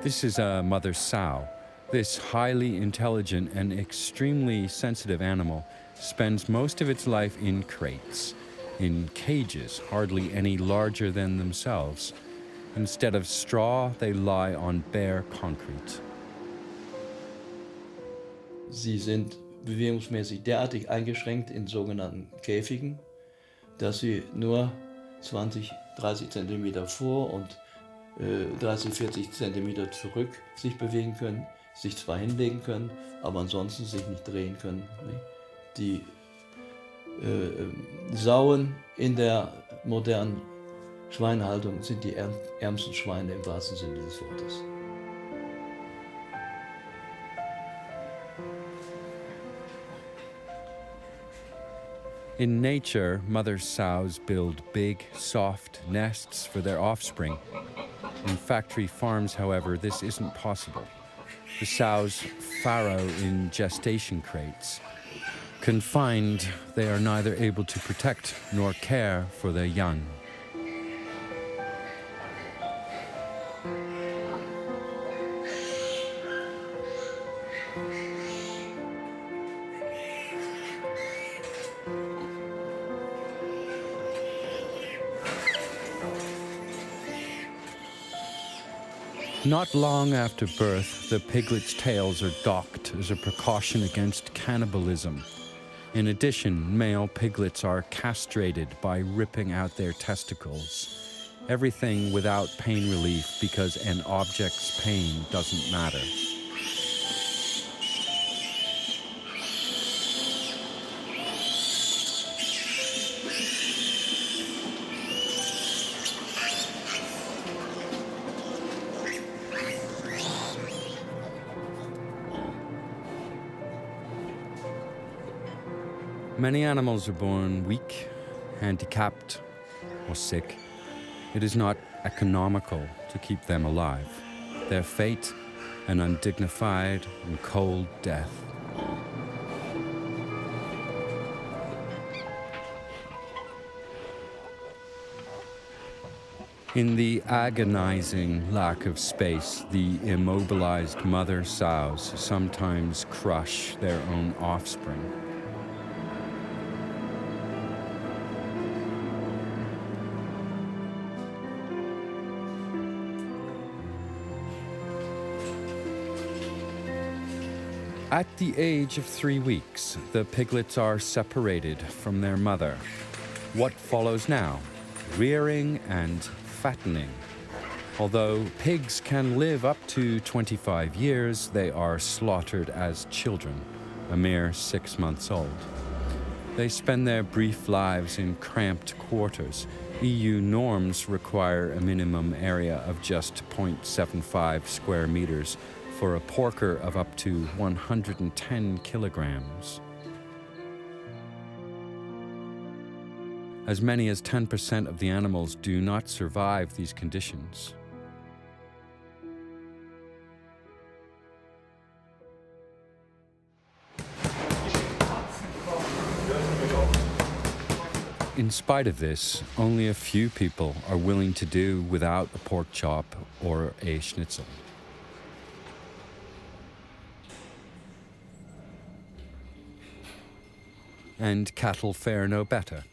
This is a mother sow. This highly intelligent and extremely sensitive animal spends most of its life in crates, in cages hardly any larger than themselves. Instead of straw, they lie on bare concrete. Sie sind bewegungsmäßig derartig eingeschränkt in sogenannten Käfigen, dass sie nur 20, 30 Zentimeter vor und 30, 40 Zentimeter zurück sich bewegen können, sich zwar hinlegen können, aber ansonsten sich nicht drehen können. Die Sauen in der modernen Schweinehaltung sind die ärmsten Schweine im wahrsten Sinne des Wortes. In nature, mother sows build big, soft nests for their offspring. In factory farms, however, this isn't possible. The sows farrow in gestation crates. Confined, they are neither able to protect nor care for their young. Not long after birth, the piglets' tails are docked as a precaution against cannibalism. In addition, male piglets are castrated by ripping out their testicles. Everything without pain relief because an object's pain doesn't matter. Many animals are born weak, handicapped, or sick. It is not economical to keep them alive. Their fate, an undignified and cold death. In the agonizing lack of space, the immobilized mother sows sometimes crush their own offspring. At the age of 3 weeks, the piglets are separated from their mother. What follows now? Rearing and fattening. Although pigs can live up to 25 years, they are slaughtered as children, a mere 6 months old. They spend their brief lives in cramped quarters. EU norms require a minimum area of just 0.75 square meters for a porker of up to 110 kilograms. As many as 10% of the animals do not survive these conditions. In spite of this, only a few people are willing to do without a pork chop or a schnitzel. And cattle fare no better.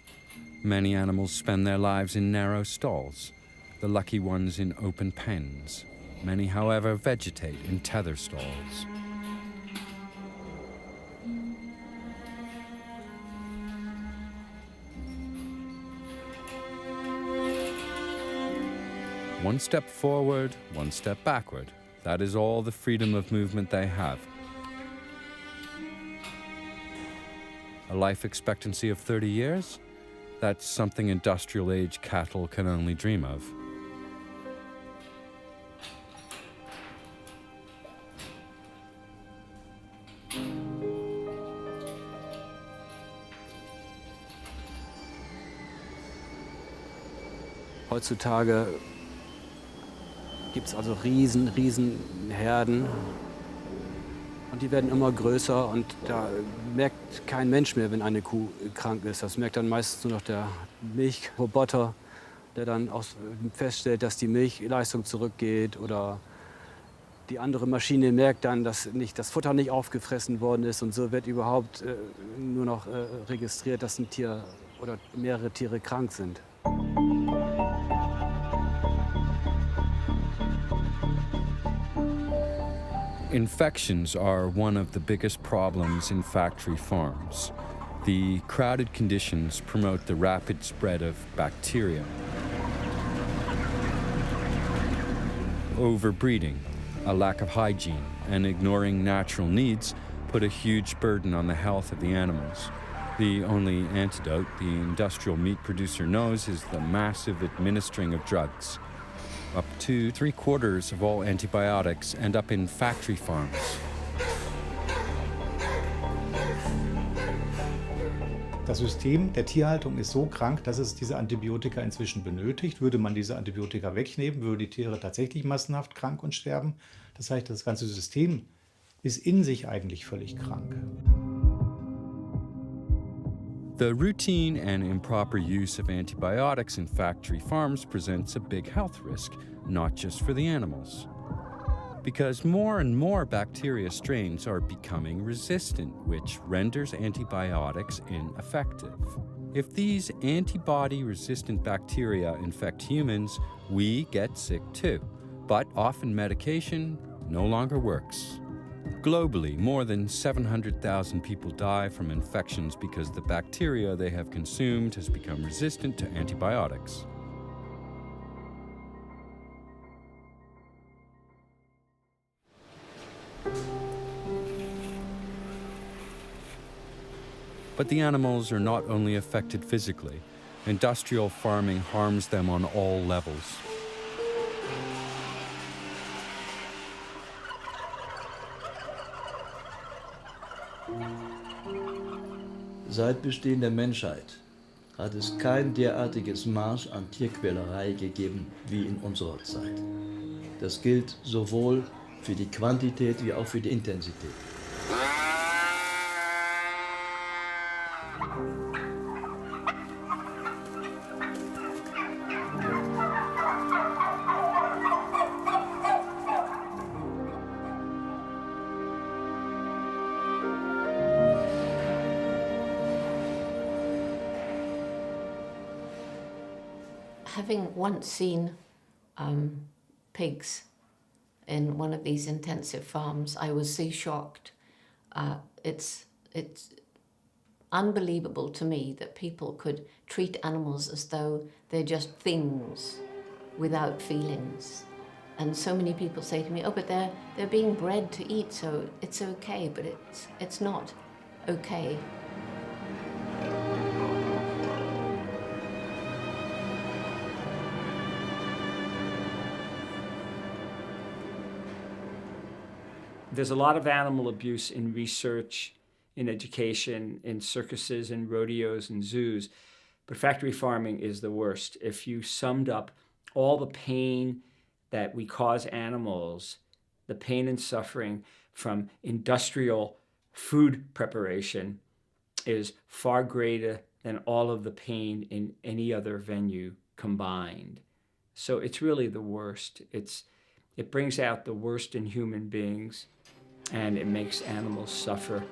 Many animals spend their lives in narrow stalls, the lucky ones in open pens. Many, however, vegetate in tether stalls. One step forward, one step backward. That is all the freedom of movement they have. A life expectancy of 30 years? That's something industrial age cattle can only dream of. Heutzutage gibt es also riesen Herden. Und die werden immer größer und da merkt kein Mensch mehr, wenn eine Kuh krank ist. Das merkt dann meistens nur noch der Milchroboter, der dann auch feststellt, dass die Milchleistung zurückgeht. Oder die andere Maschine merkt dann, dass das Futter nicht aufgefressen worden ist. Und so wird überhaupt nur noch registriert, dass ein Tier oder mehrere Tiere krank sind. Infections are one of the biggest problems in factory farms. The crowded conditions promote the rapid spread of bacteria. Overbreeding, a lack of hygiene, and ignoring natural needs put a huge burden on the health of the animals. The only antidote the industrial meat producer knows is the massive administering of drugs. Up to 3/4 of all antibiotics end up in factory farms. Das System der Tierhaltung ist so krank, dass es diese Antibiotika inzwischen benötigt. Würde man diese Antibiotika wegnehmen, würden die Tiere tatsächlich massenhaft krank und sterben. Das heißt, das ganze System ist in sich eigentlich völlig krank. The routine and improper use of antibiotics in factory farms presents a big health risk, not just for the animals. Because more and more bacteria strains are becoming resistant, which renders antibiotics ineffective. If these antibody-resistant bacteria infect humans, we get sick too. But often medication no longer works. Globally, more than 700,000 people die from infections because the bacteria they have consumed has become resistant to antibiotics. But the animals are not only affected physically. Industrial farming harms them on all levels. Seit Bestehen der Menschheit hat es kein derartiges Maß an Tierquälerei gegeben wie in unserer Zeit. Das gilt sowohl für die Quantität wie auch für die Intensität. Having once seen pigs in one of these intensive farms, I was so shocked. It's unbelievable to me that people could treat animals as though they're just things without feelings. And so many people say to me, oh, but they're being bred to eat, so it's okay, but it's not okay. There's a lot of animal abuse in research, in education, in circuses and rodeos and zoos, but factory farming is the worst. If you summed up all the pain that we cause animals, the pain and suffering from industrial food preparation is far greater than all of the pain in any other venue combined. So it's really the worst. It brings out the worst in human beings, and it makes animals suffer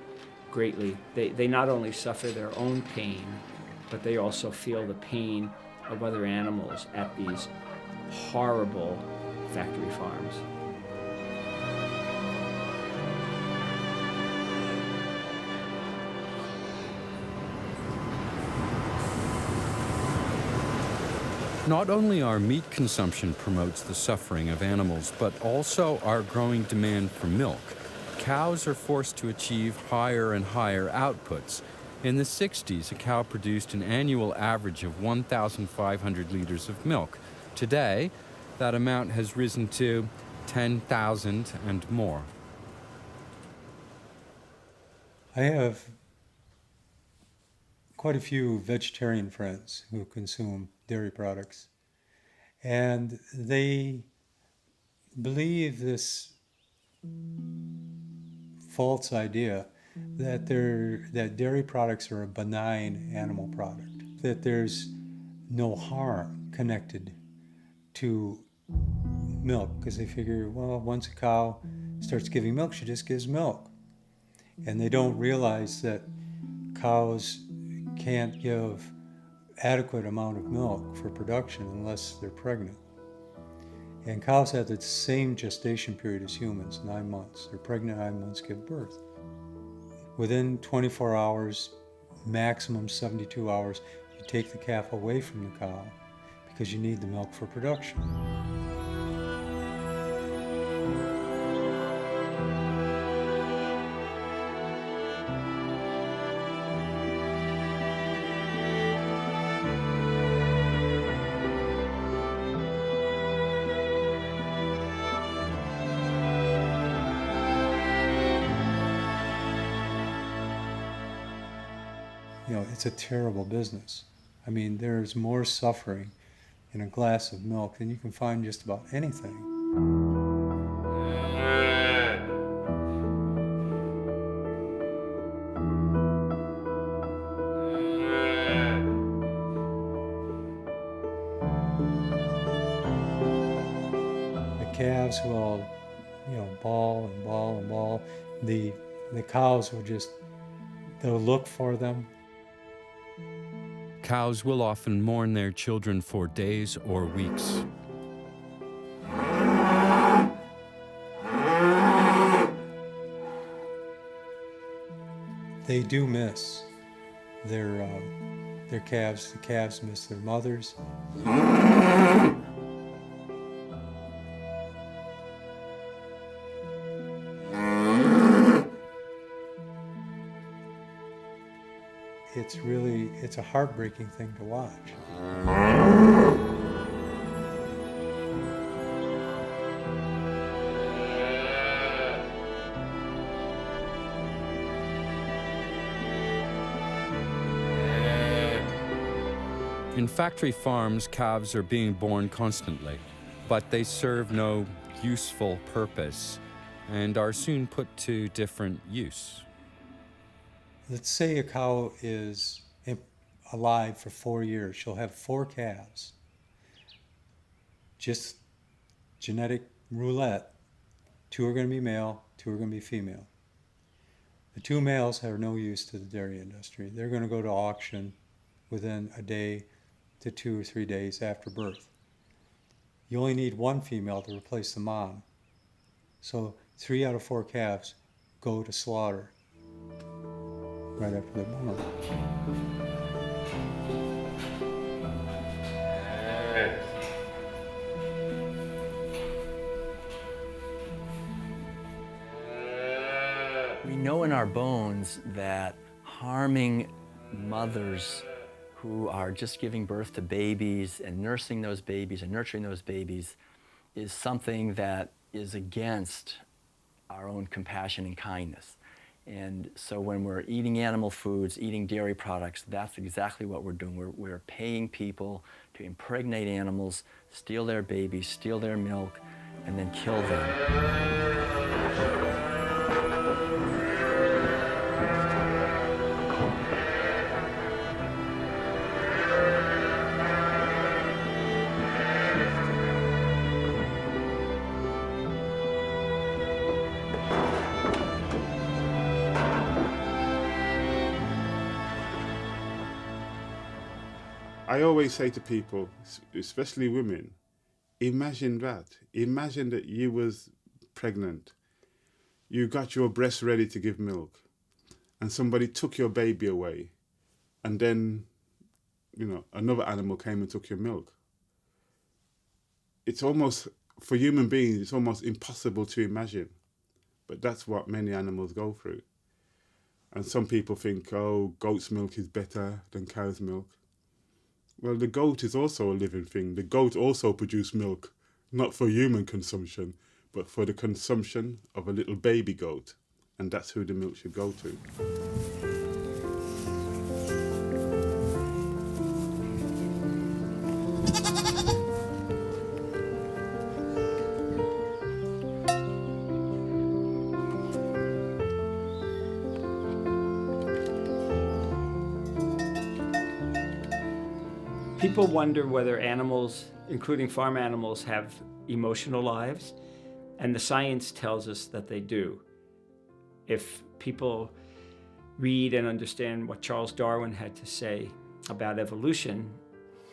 greatly. They not only suffer their own pain, but they also feel the pain of other animals at these horrible factory farms. Not only our meat consumption promotes the suffering of animals, but also our growing demand for milk. Cows are forced to achieve higher and higher outputs. In the 60s, a cow produced an annual average of 1,500 liters of milk. Today, that amount has risen to 10,000 and more. I have quite a few vegetarian friends who consume dairy products, and they believe this false idea that dairy products are a benign animal product, that there's no harm connected to milk, because they figure, well, once a cow starts giving milk, she just gives milk. And they don't realize that cows can't give adequate amount of milk for production unless they're pregnant. And cows have the same gestation period as humans, 9 months. They're pregnant 9 months, give birth. Within 24 hours, maximum 72 hours, you take the calf away from the cow because you need the milk for production. It's a terrible business. I mean, there's more suffering in a glass of milk than you can find just about anything. The calves will, bawl and bawl and bawl. The cows will they'll look for them. Cows will often mourn their children for days or weeks. They do miss their calves. The calves miss their mothers. It's a heartbreaking thing to watch. In factory farms, calves are being born constantly, but they serve no useful purpose and are soon put to different use. Let's say a cow is alive for 4 years. She'll have 4 calves. Just genetic roulette. 2 are going to be male, 2 are going to be female. The 2 males have no use to the dairy industry. They're going to go to auction within a day to 2 or 3 days after birth. You only need 1 female to replace the mom. So 3 out of 4 calves go to slaughter right after they're born. We know in our bones that harming mothers who are just giving birth to babies and nursing those babies and nurturing those babies is something that is against our own compassion and kindness. And so when we're eating animal foods, eating dairy products, that's exactly what we're doing. We're paying people to impregnate animals, steal their babies, steal their milk, and then kill them. I always say to people, especially women, imagine that. Imagine that you was pregnant. You got your breast ready to give milk and somebody took your baby away and then, another animal came and took your milk. It's almost, for human beings, it's almost impossible to imagine. But that's what many animals go through. And some people think, oh, goat's milk is better than cow's milk. Well, the goat is also a living thing. The goat also produces milk, not for human consumption, but for the consumption of a little baby goat. And that's who the milk should go to. People wonder whether animals, including farm animals, have emotional lives, and the science tells us that they do. If people read and understand what Charles Darwin had to say about evolution,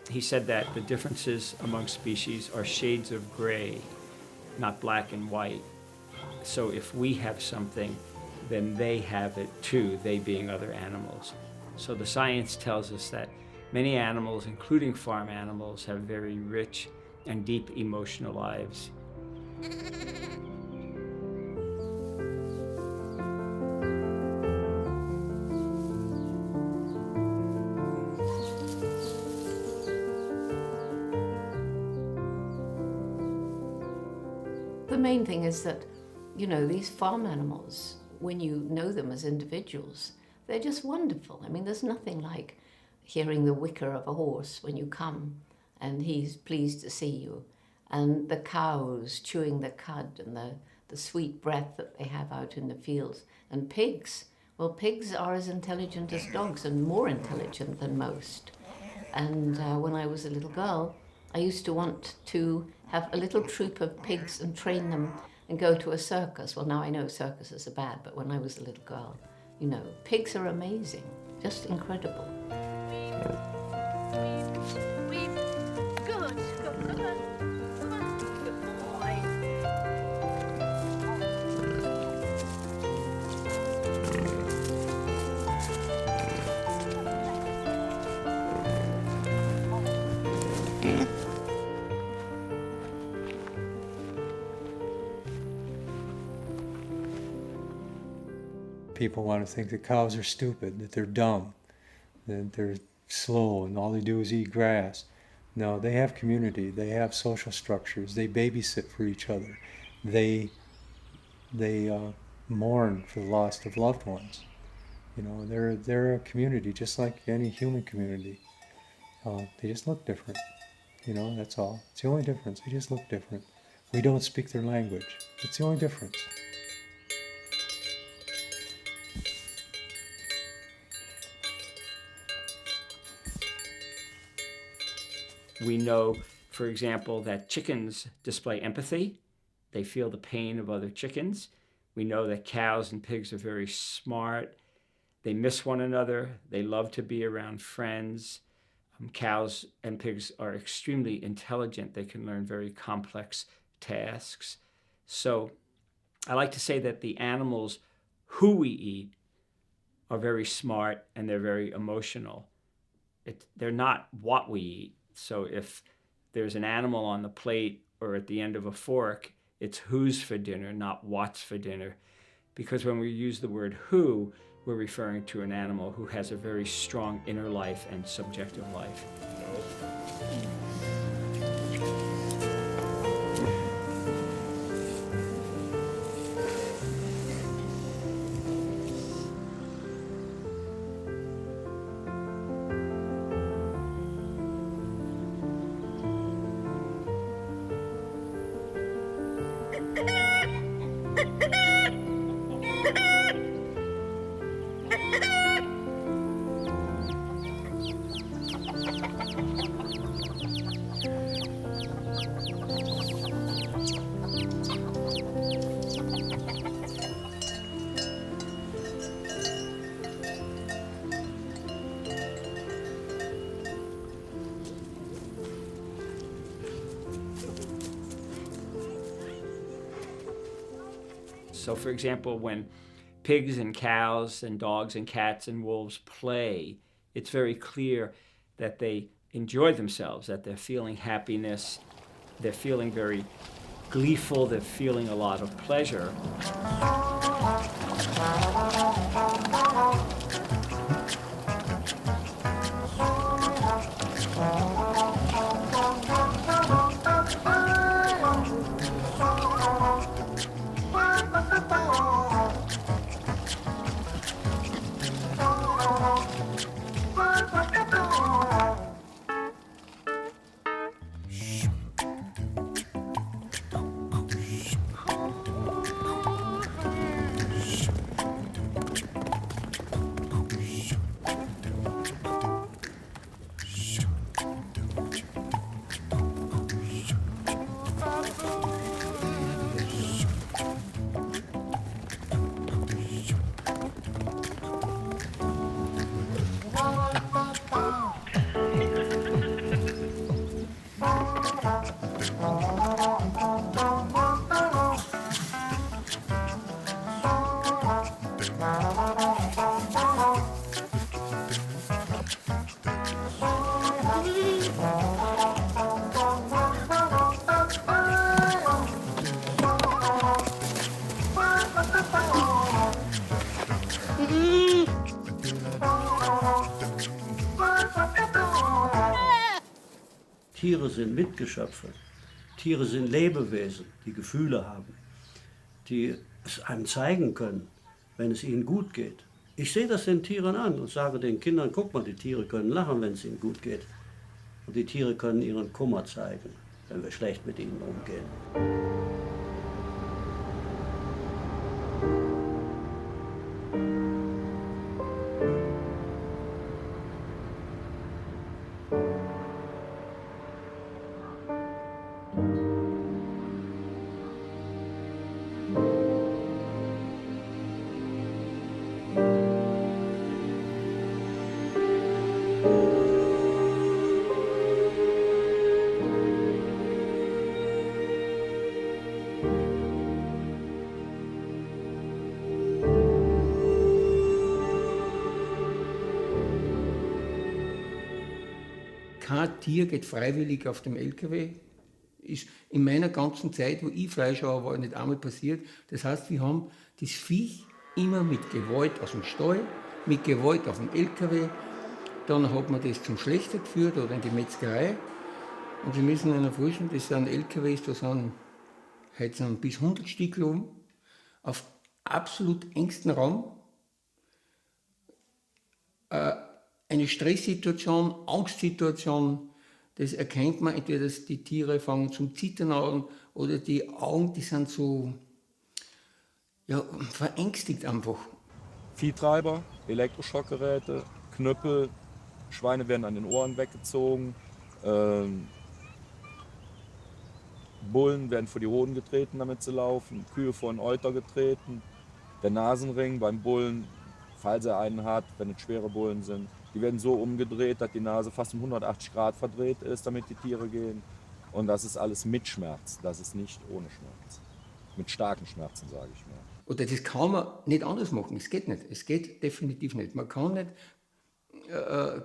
he said that the differences among species are shades of gray, not black and white. So if we have something, then they have it too, they being other animals. So the science tells us that many animals, including farm animals, have very rich and deep emotional lives. The main thing is that, these farm animals, when you know them as individuals, they're just wonderful. I mean, there's nothing like hearing the whicker of a horse when you come and he's pleased to see you, and the cows chewing the cud and the sweet breath that they have out in the fields, and pigs. Well, pigs are as intelligent as dogs and more intelligent than most. And when I was a little girl, I used to want to have a little troop of pigs and train them and go to a circus. Well, now I know circuses are bad, but when I was a little girl, pigs are amazing, just incredible. People want to think that cows are stupid, that they're dumb, that they're slow and all they do is eat grass. No, they have community, they have social structures, they babysit for each other, they mourn for the loss of loved ones. You know, they're a community just like any human community. They just look different. You know, that's all. It's the only difference. They just look different. We don't speak their language. It's the only difference. We know, for example, that chickens display empathy. They feel the pain of other chickens. We know that cows and pigs are very smart. They miss one another. They love to be around friends. Cows and pigs are extremely intelligent. They can learn very complex tasks. So I like to say that the animals who we eat are very smart and they're very emotional. They're not what we eat. So if there's an animal on the plate or at the end of a fork, it's who's for dinner, not what's for dinner. Because when we use the word who, we're referring to an animal who has a very strong inner life and subjective life. So for example, when pigs and cows and dogs and cats and wolves play, it's very clear that they enjoy themselves, that they're feeling happiness, they're feeling very gleeful, they're feeling a lot of pleasure. Tiere sind Mitgeschöpfe. Tiere sind Lebewesen, die Gefühle haben, die es einem zeigen können, wenn es ihnen gut geht. Ich sehe das den Tieren an und sage den Kindern, guck mal, die Tiere können lachen, wenn es ihnen gut geht. Und die Tiere können ihren Kummer zeigen, wenn wir schlecht mit ihnen umgehen. kein Tier geht freiwillig auf dem LKW. Ist in meiner ganzen Zeit, wo ich Fleischhauer war, nicht einmal passiert. Das heißt, wir haben das Viech immer mit Gewalt aus dem Stall, mit Gewalt auf dem LKW. Dann hat man das zum Schlechter geführt oder in die Metzgerei. Und Sie müssen sich vorstellen, das sind LKWs, da sind heute sind bis 100 Stück oben, auf absolut engstem Raum. Eine Stresssituation, Angstsituation, das erkennt man, entweder dass die Tiere fangen zum Zittern an oder die Augen, die sind so verängstigt einfach. Viehtreiber, Elektroschockgeräte, Knüppel, Schweine werden an den Ohren weggezogen, Bullen werden vor die Hoden getreten, damit sie laufen, Kühe vor den Euter getreten, der Nasenring beim Bullen, falls er einen hat, wenn es schwere Bullen sind, die werden so umgedreht, dass die Nase fast um 180 Grad verdreht ist, damit die Tiere gehen. Und das ist alles mit Schmerz, das ist nicht ohne Schmerz. Mit starken Schmerzen, sage ich mal. Oder das kann man nicht anders machen, es geht nicht, es geht definitiv nicht. Man kann nicht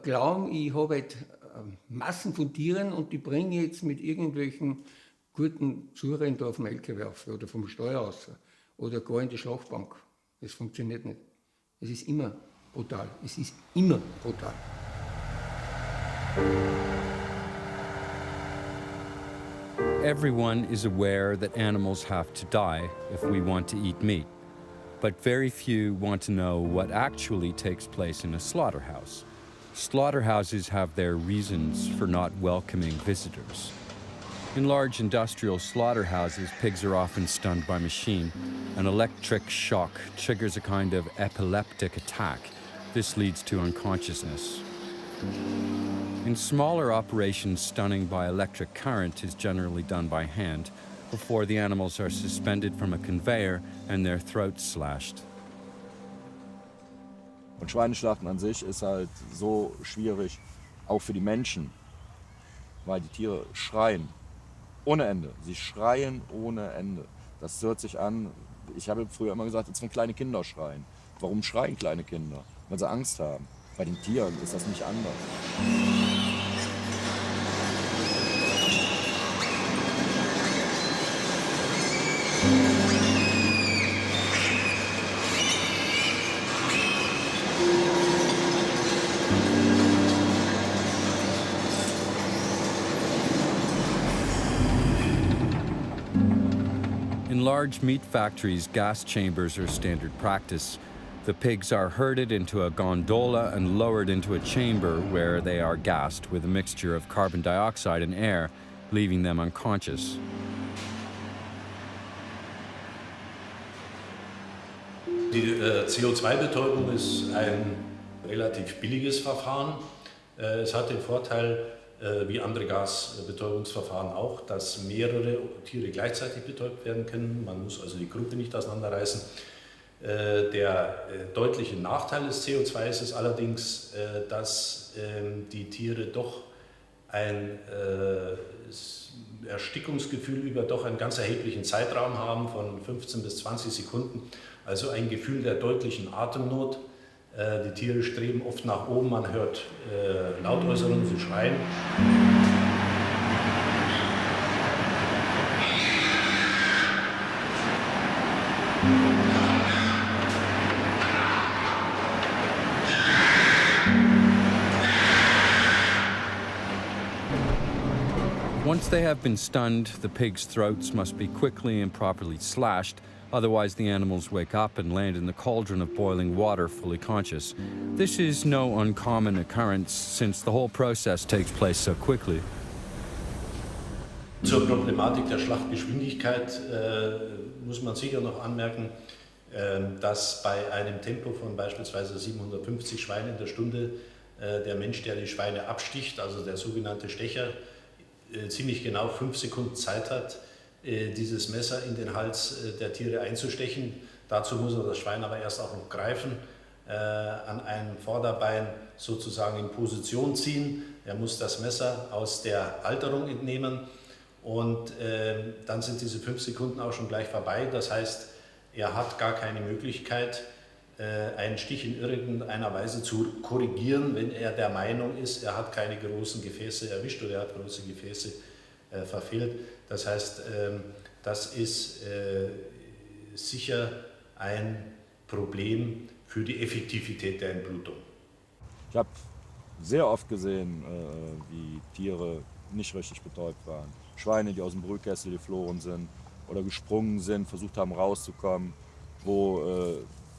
glauben, ich habe halt Massen von Tieren und die bringe ich jetzt mit irgendwelchen guten Zurennen da auf dem LKW auf oder vom Steuer aus oder gar in die Schlachtbank. Das funktioniert nicht. Es ist immer brutal. Es ist immer brutal. Everyone is aware that animals have to die if we want to eat meat, but very few want to know what actually takes place in a slaughterhouse. Slaughterhouses have their reasons for not welcoming visitors. In large industrial slaughterhouses, pigs are often stunned by machine. An electric shock triggers a kind of epileptic attack. This leads to unconsciousness. In smaller operations, stunning by electric current is generally done by hand before the animals are suspended from a conveyor and their throats slashed. Und Schweineschlachten an sich ist halt so schwierig, auch für die Menschen, weil die Tiere schreien ohne Ende. Sie schreien ohne Ende. Das hört sich an, ich habe früher immer gesagt, als wenn kleine Kinder schreien. Warum schreien kleine Kinder? Weil sie Angst haben. Bei den Tieren ist das nicht anders. In large meat factories, gas chambers are standard practice. The pigs are herded into a gondola and lowered into a chamber where they are gassed with a mixture of carbon dioxide and air, leaving them unconscious. Die CO2-Betäubung ist ein relativ billiges Verfahren. Es hat den Vorteil, wie andere Gasbetäubungsverfahren auch, dass mehrere Tiere gleichzeitig betäubt werden können. Man muss also die Gruppe nicht auseinanderreißen. Der deutliche Nachteil des CO2 ist allerdings, dass die Tiere doch ein Erstickungsgefühl über doch einen ganz erheblichen Zeitraum haben, von 15 bis 20 Sekunden. Also ein Gefühl der deutlichen Atemnot. Die Tiere streben oft nach oben, man hört Lautäußerungen, sie schreien. Once they have been stunned, the pigs' throats must be quickly and properly slashed. Otherwise, the animals wake up and land in the cauldron of boiling water, fully conscious. This is no uncommon occurrence, since the whole process takes place so quickly. Zur Problematik der Schlachtgeschwindigkeit muss man sicher noch anmerken, dass bei einem Tempo von beispielsweise 750 Schweinen in der Stunde der Mensch, der die Schweine absticht, also der sogenannte Stecher, ziemlich genau 5 Sekunden Zeit hat, dieses Messer in den Hals der Tiere einzustechen. Dazu muss er das Schwein aber erst auch noch greifen, an einem Vorderbein sozusagen in Position ziehen. Er muss das Messer aus der Halterung entnehmen und dann sind diese 5 Sekunden auch schon gleich vorbei. Das heißt, er hat gar keine Möglichkeit, einen Stich in irgendeiner Weise zu korrigieren, wenn er der Meinung ist, er hat keine großen Gefäße erwischt oder er hat große Gefäße verfehlt. Das heißt, das ist sicher ein Problem für die Effektivität der Entblutung. Ich habe sehr oft gesehen, wie Tiere nicht richtig betäubt waren. Schweine, die aus dem Brühkessel geflohen sind oder gesprungen sind, versucht haben rauszukommen, wo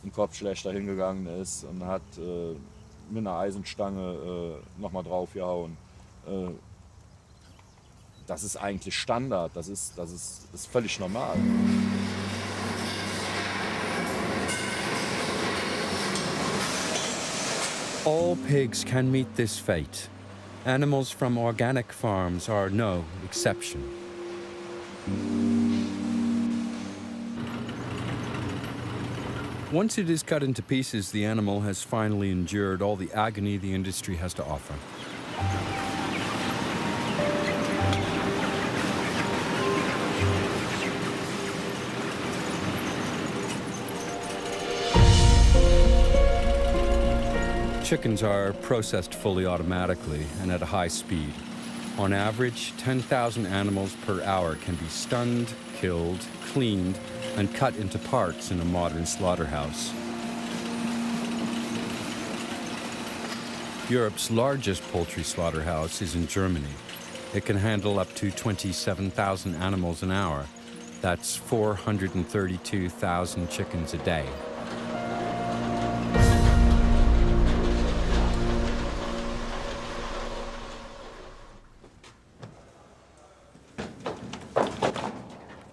ein Kopfschlächter hingegangen ist und hat mit einer Eisenstange nochmal draufgehauen. Das ist eigentlich Standard, das ist völlig normal. All pigs can meet this fate. Animals from organic farms are no exception. Once it is cut into pieces, the animal has finally endured all the agony the industry has to offer. Chickens are processed fully automatically and at a high speed. On average, 10,000 animals per hour can be stunned, killed, cleaned, and cut into parts in a modern slaughterhouse. Europe's largest poultry slaughterhouse is in Germany. It can handle up to 27,000 animals an hour. That's 432,000 chickens a day.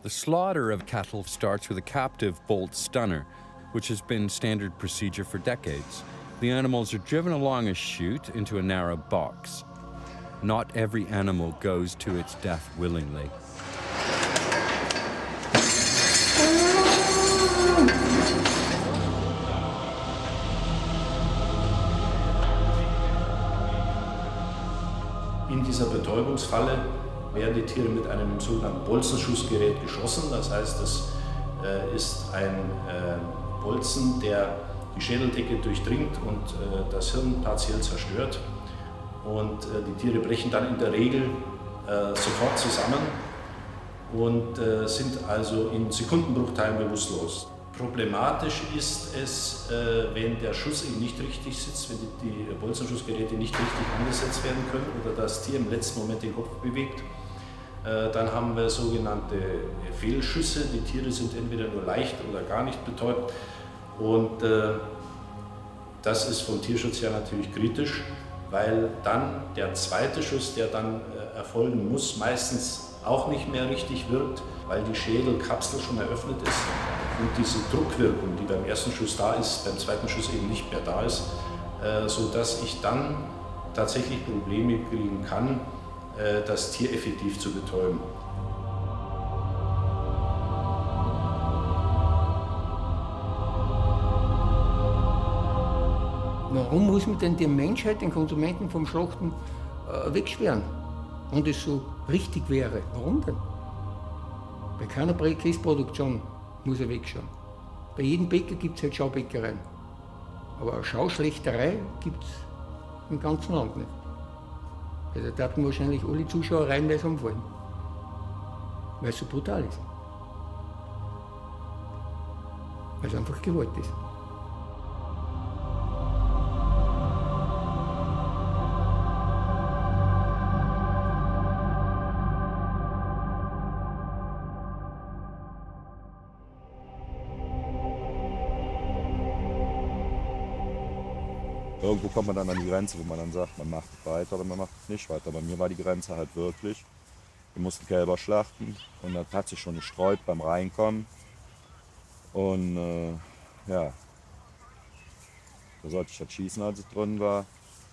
The slaughter of cattle starts with a captive bolt stunner, which has been standard procedure for decades. The animals are driven along a chute into a narrow box. Not every animal goes to its death willingly. In dieser Betäubungsfalle werden die Tiere mit einem sogenannten Bolzenschussgerät geschossen. Das heißt, es ist ein Bolzen, der die Schädeldecke durchdringt und das Hirn partiell zerstört. Und die Tiere brechen dann in der Regel sofort zusammen und sind also in Sekundenbruchteilen bewusstlos. Problematisch ist es, wenn der Schuss eben nicht richtig sitzt, wenn die Bolzenschussgeräte nicht richtig angesetzt werden können oder das Tier im letzten Moment den Kopf bewegt. Dann haben wir sogenannte Fehlschüsse. Die Tiere sind entweder nur leicht oder gar nicht betäubt. Und das ist vom Tierschutz her natürlich kritisch, weil dann der zweite Schuss, der dann erfolgen muss, meistens auch nicht mehr richtig wirkt, weil die Schädelkapsel schon eröffnet ist und diese Druckwirkung, die beim ersten Schuss da ist, beim zweiten Schuss eben nicht mehr da ist, sodass ich dann tatsächlich Probleme kriegen kann, das Tier effektiv zu betäuben. Warum muss man denn die Menschheit, den Konsumenten vom Schlachten wegsperren? Und es so richtig wäre. Warum denn? Bei keiner Käseproduktion muss er wegschauen. Bei jedem Bäcker gibt es halt Schaubäckereien. Aber eine Schauschlechterei gibt es im ganzen Land nicht. Also da hatten wahrscheinlich alle Zuschauer reihenweise umfallen. Weil es so brutal ist. Weil es einfach Gewalt ist. Irgendwo kommt man dann an die Grenze, wo man dann sagt, man macht es weiter oder man macht es nicht weiter. Bei mir war die Grenze halt wirklich, wir mussten Kälber schlachten und das hat sich schon gestreut beim Reinkommen. Und ja, da sollte ich halt schießen, als es drin war.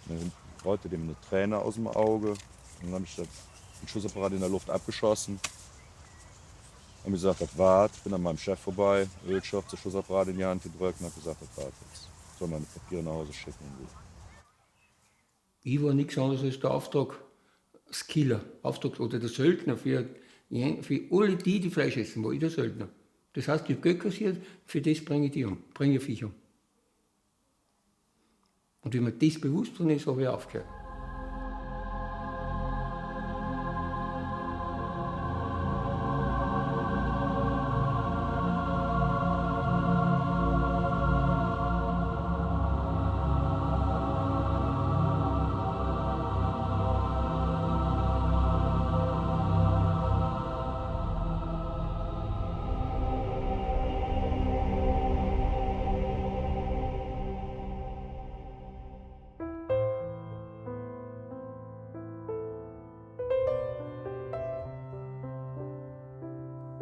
Dann rollte dem eine Träne aus dem Auge und dann habe ich den Schussapparat in der Luft abgeschossen. Habe gesagt, das war's, bin an meinem Chef vorbei, Ölstoff, den Schussapparat in die Hand gedrückt und habe gesagt, das war's jetzt. Soll meine Papiere nach Hause schicken. Ich war nichts anderes als der Auftragskiller, oder der Söldner für alle die Fleisch essen, war ich der Söldner. Das heißt, ich habe Geld kassiert, für das bringe ich die um, bringe ich Viech um. Und wenn mir das bewusst worden ist, habe ich aufgehört.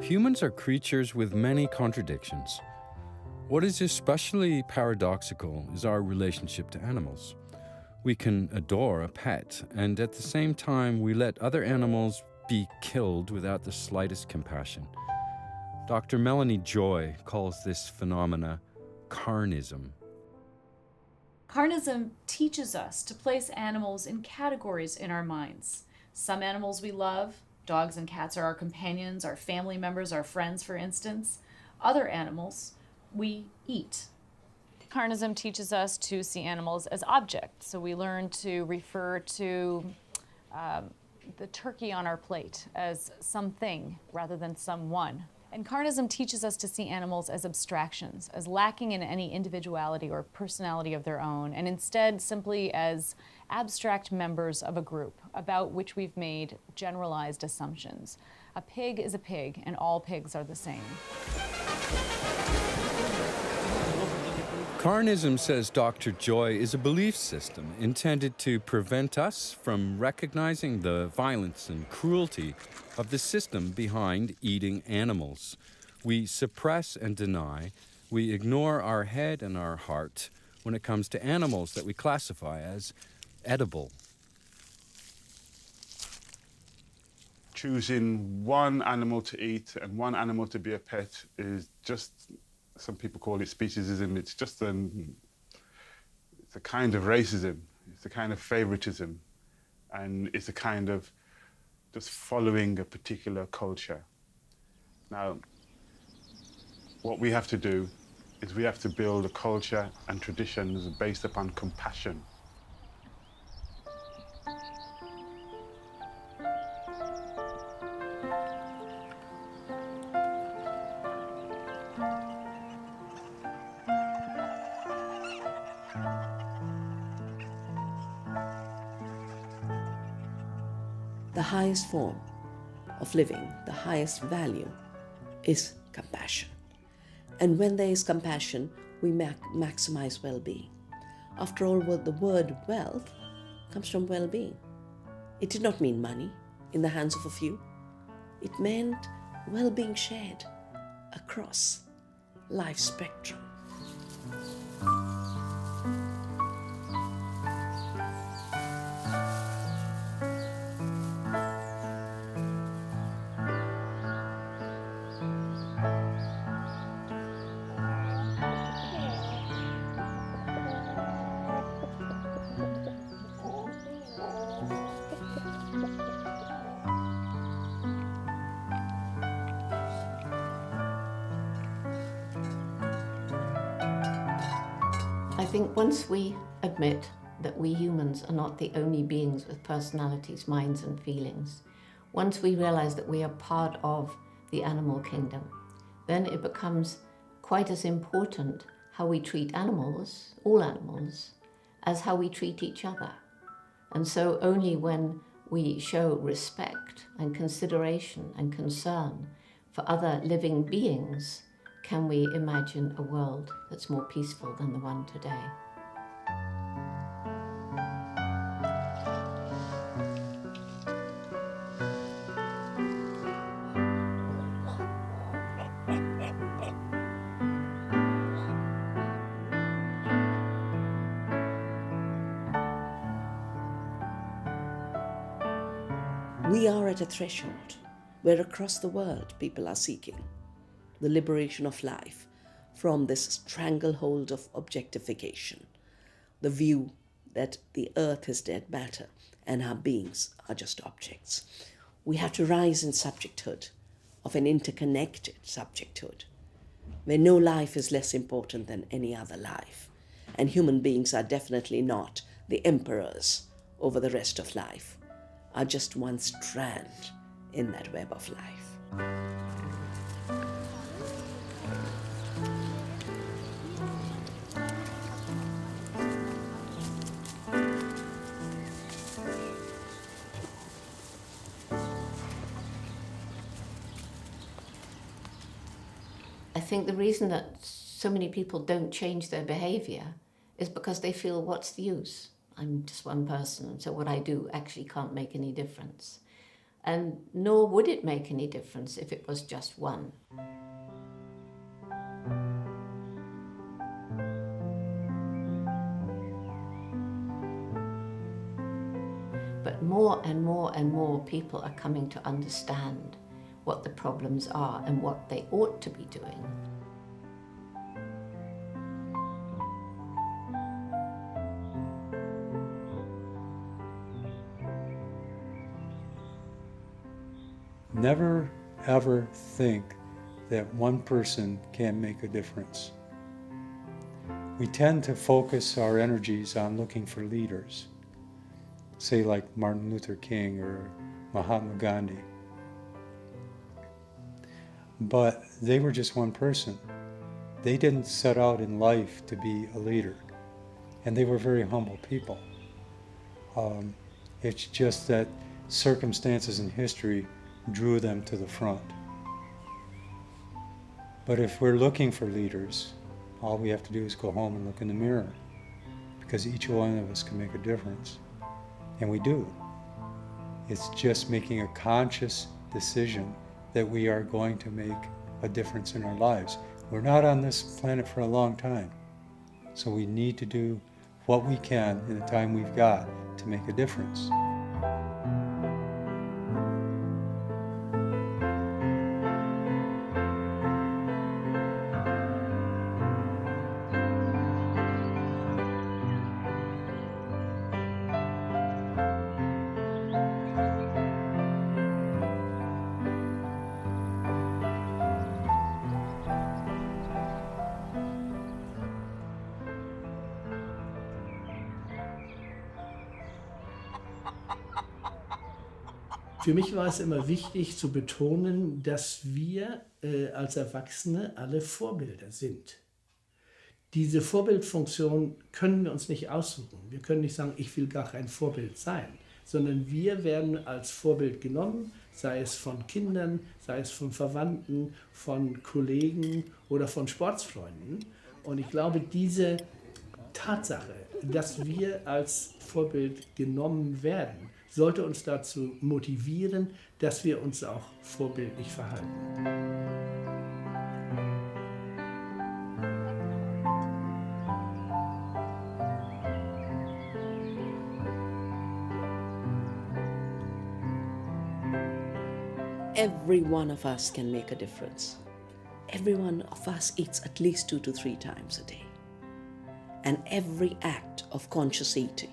Humans are creatures with many contradictions. What is especially paradoxical is our relationship to animals. We can adore a pet, and at the same time, we let other animals be killed without the slightest compassion. Dr. Melanie Joy calls this phenomena carnism. Carnism teaches us to place animals in categories in our minds. Some animals we love. Dogs and cats are our companions, our family members, our friends, for instance. Other animals we eat. Carnism teaches us to see animals as objects. So we learn to refer to the turkey on our plate as something rather than someone. And carnism teaches us to see animals as abstractions, as lacking in any individuality or personality of their own, and instead simply as abstract members of a group about which we've made generalized assumptions. A pig is a pig, and all pigs are the same. Carnism, says Dr. Joy, is a belief system intended to prevent us from recognizing the violence and cruelty of the system behind eating animals. We suppress and deny. We ignore our head and our heart when it comes to animals that we classify as edible. Choosing one animal to eat and one animal to be a pet is just, some people call it speciesism. It's just it's a kind of racism. It's a kind of favoritism. And it's a kind of just following a particular culture. Now, what we have to do is we have to build a culture and traditions based upon compassion. The highest form of living, the highest value, is compassion. And when there is compassion, we maximize well-being. After all, the word wealth comes from well-being. It did not mean money in the hands of a few. It meant well-being shared across life spectrum. I think once we admit that we humans are not the only beings with personalities, minds and feelings, once we realize that we are part of the animal kingdom, then it becomes quite as important how we treat animals, all animals, as how we treat each other. And so only when we show respect and consideration and concern for other living beings can we imagine a world that's more peaceful than the one today. We are at a threshold where across the world people are seeking the liberation of life from this stranglehold of objectification, the view that the earth is dead matter and our beings are just objects. We have to rise in subjecthood, of an interconnected subjecthood, where no life is less important than any other life, And human beings are definitely not the emperors over the rest of life, are just one strand in that web of life. I think the reason that so many people don't change their behavior is because they feel, what's the use? I'm just one person, so what I do actually can't make any difference. And nor would it make any difference if it was just one. But more and more and more people are coming to understand what the problems are and what they ought to be doing. Never ever think that one person can make a difference. We tend to focus our energies on looking for leaders, say like Martin Luther King or Mahatma Gandhi. But they were just one person. They didn't set out in life to be a leader, and they were very humble people. It's just that circumstances in history drew them to the front. But if we're looking for leaders, all we have to do is go home and look in the mirror, because each one of us can make a difference. And we do. It's just making a conscious decision that we are going to make a difference in our lives. We're not on this planet for a long time, so we need to do what we can in the time we've got to make a difference. Für mich war es immer wichtig zu betonen, dass wir als Erwachsene alle Vorbilder sind. Diese Vorbildfunktion können wir uns nicht aussuchen. Wir können nicht sagen, ich will gar kein Vorbild sein, sondern wir werden als Vorbild genommen, sei es von Kindern, sei es von Verwandten, von Kollegen oder von Sportsfreunden. Und ich glaube, diese Tatsache, dass wir als Vorbild genommen werden, sollte uns dazu motivieren, dass wir uns auch vorbildlich verhalten. Every one of us can make a difference. Every one of us eats at least 2 to 3 times a day. And every act of conscious eating,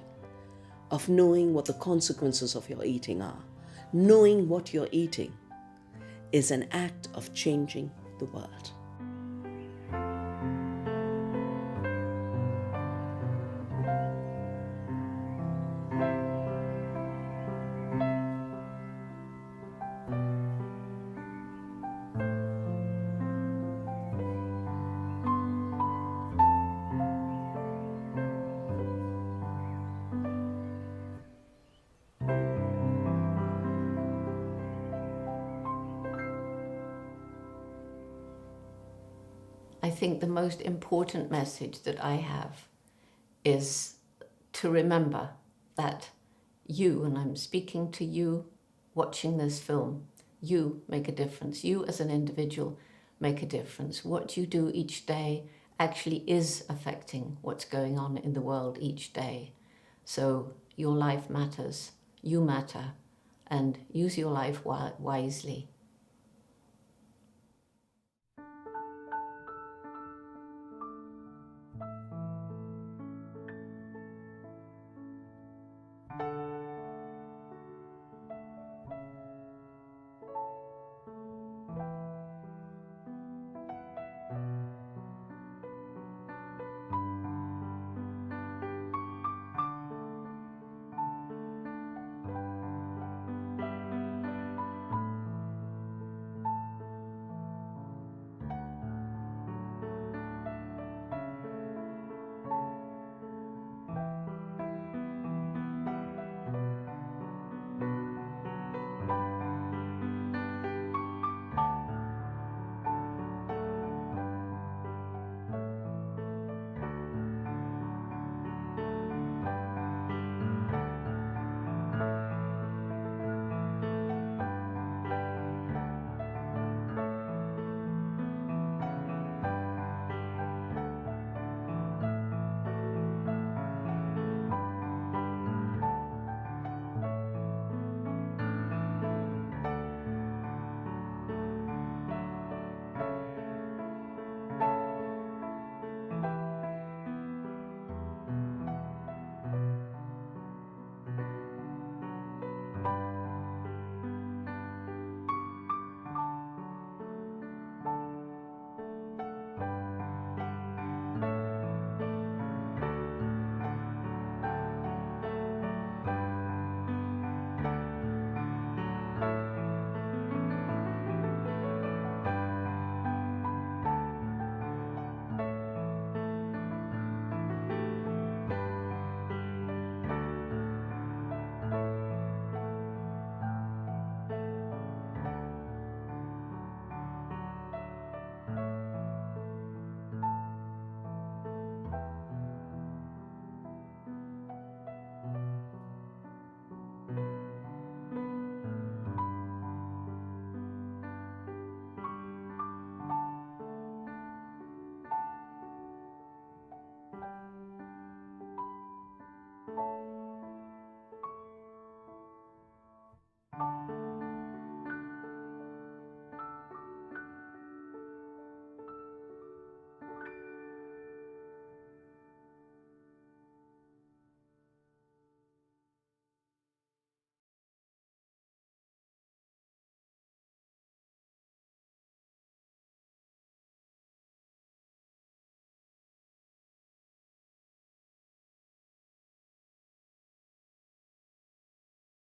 of knowing what the consequences of your eating are, knowing what you're eating, is an act of changing the world. I think the most important message that I have is to remember that you, and I'm speaking to you watching this film, you make a difference. You as an individual make a difference. What you do each day actually is affecting what's going on in the world each day. So your life matters, you matter, and use your life wisely.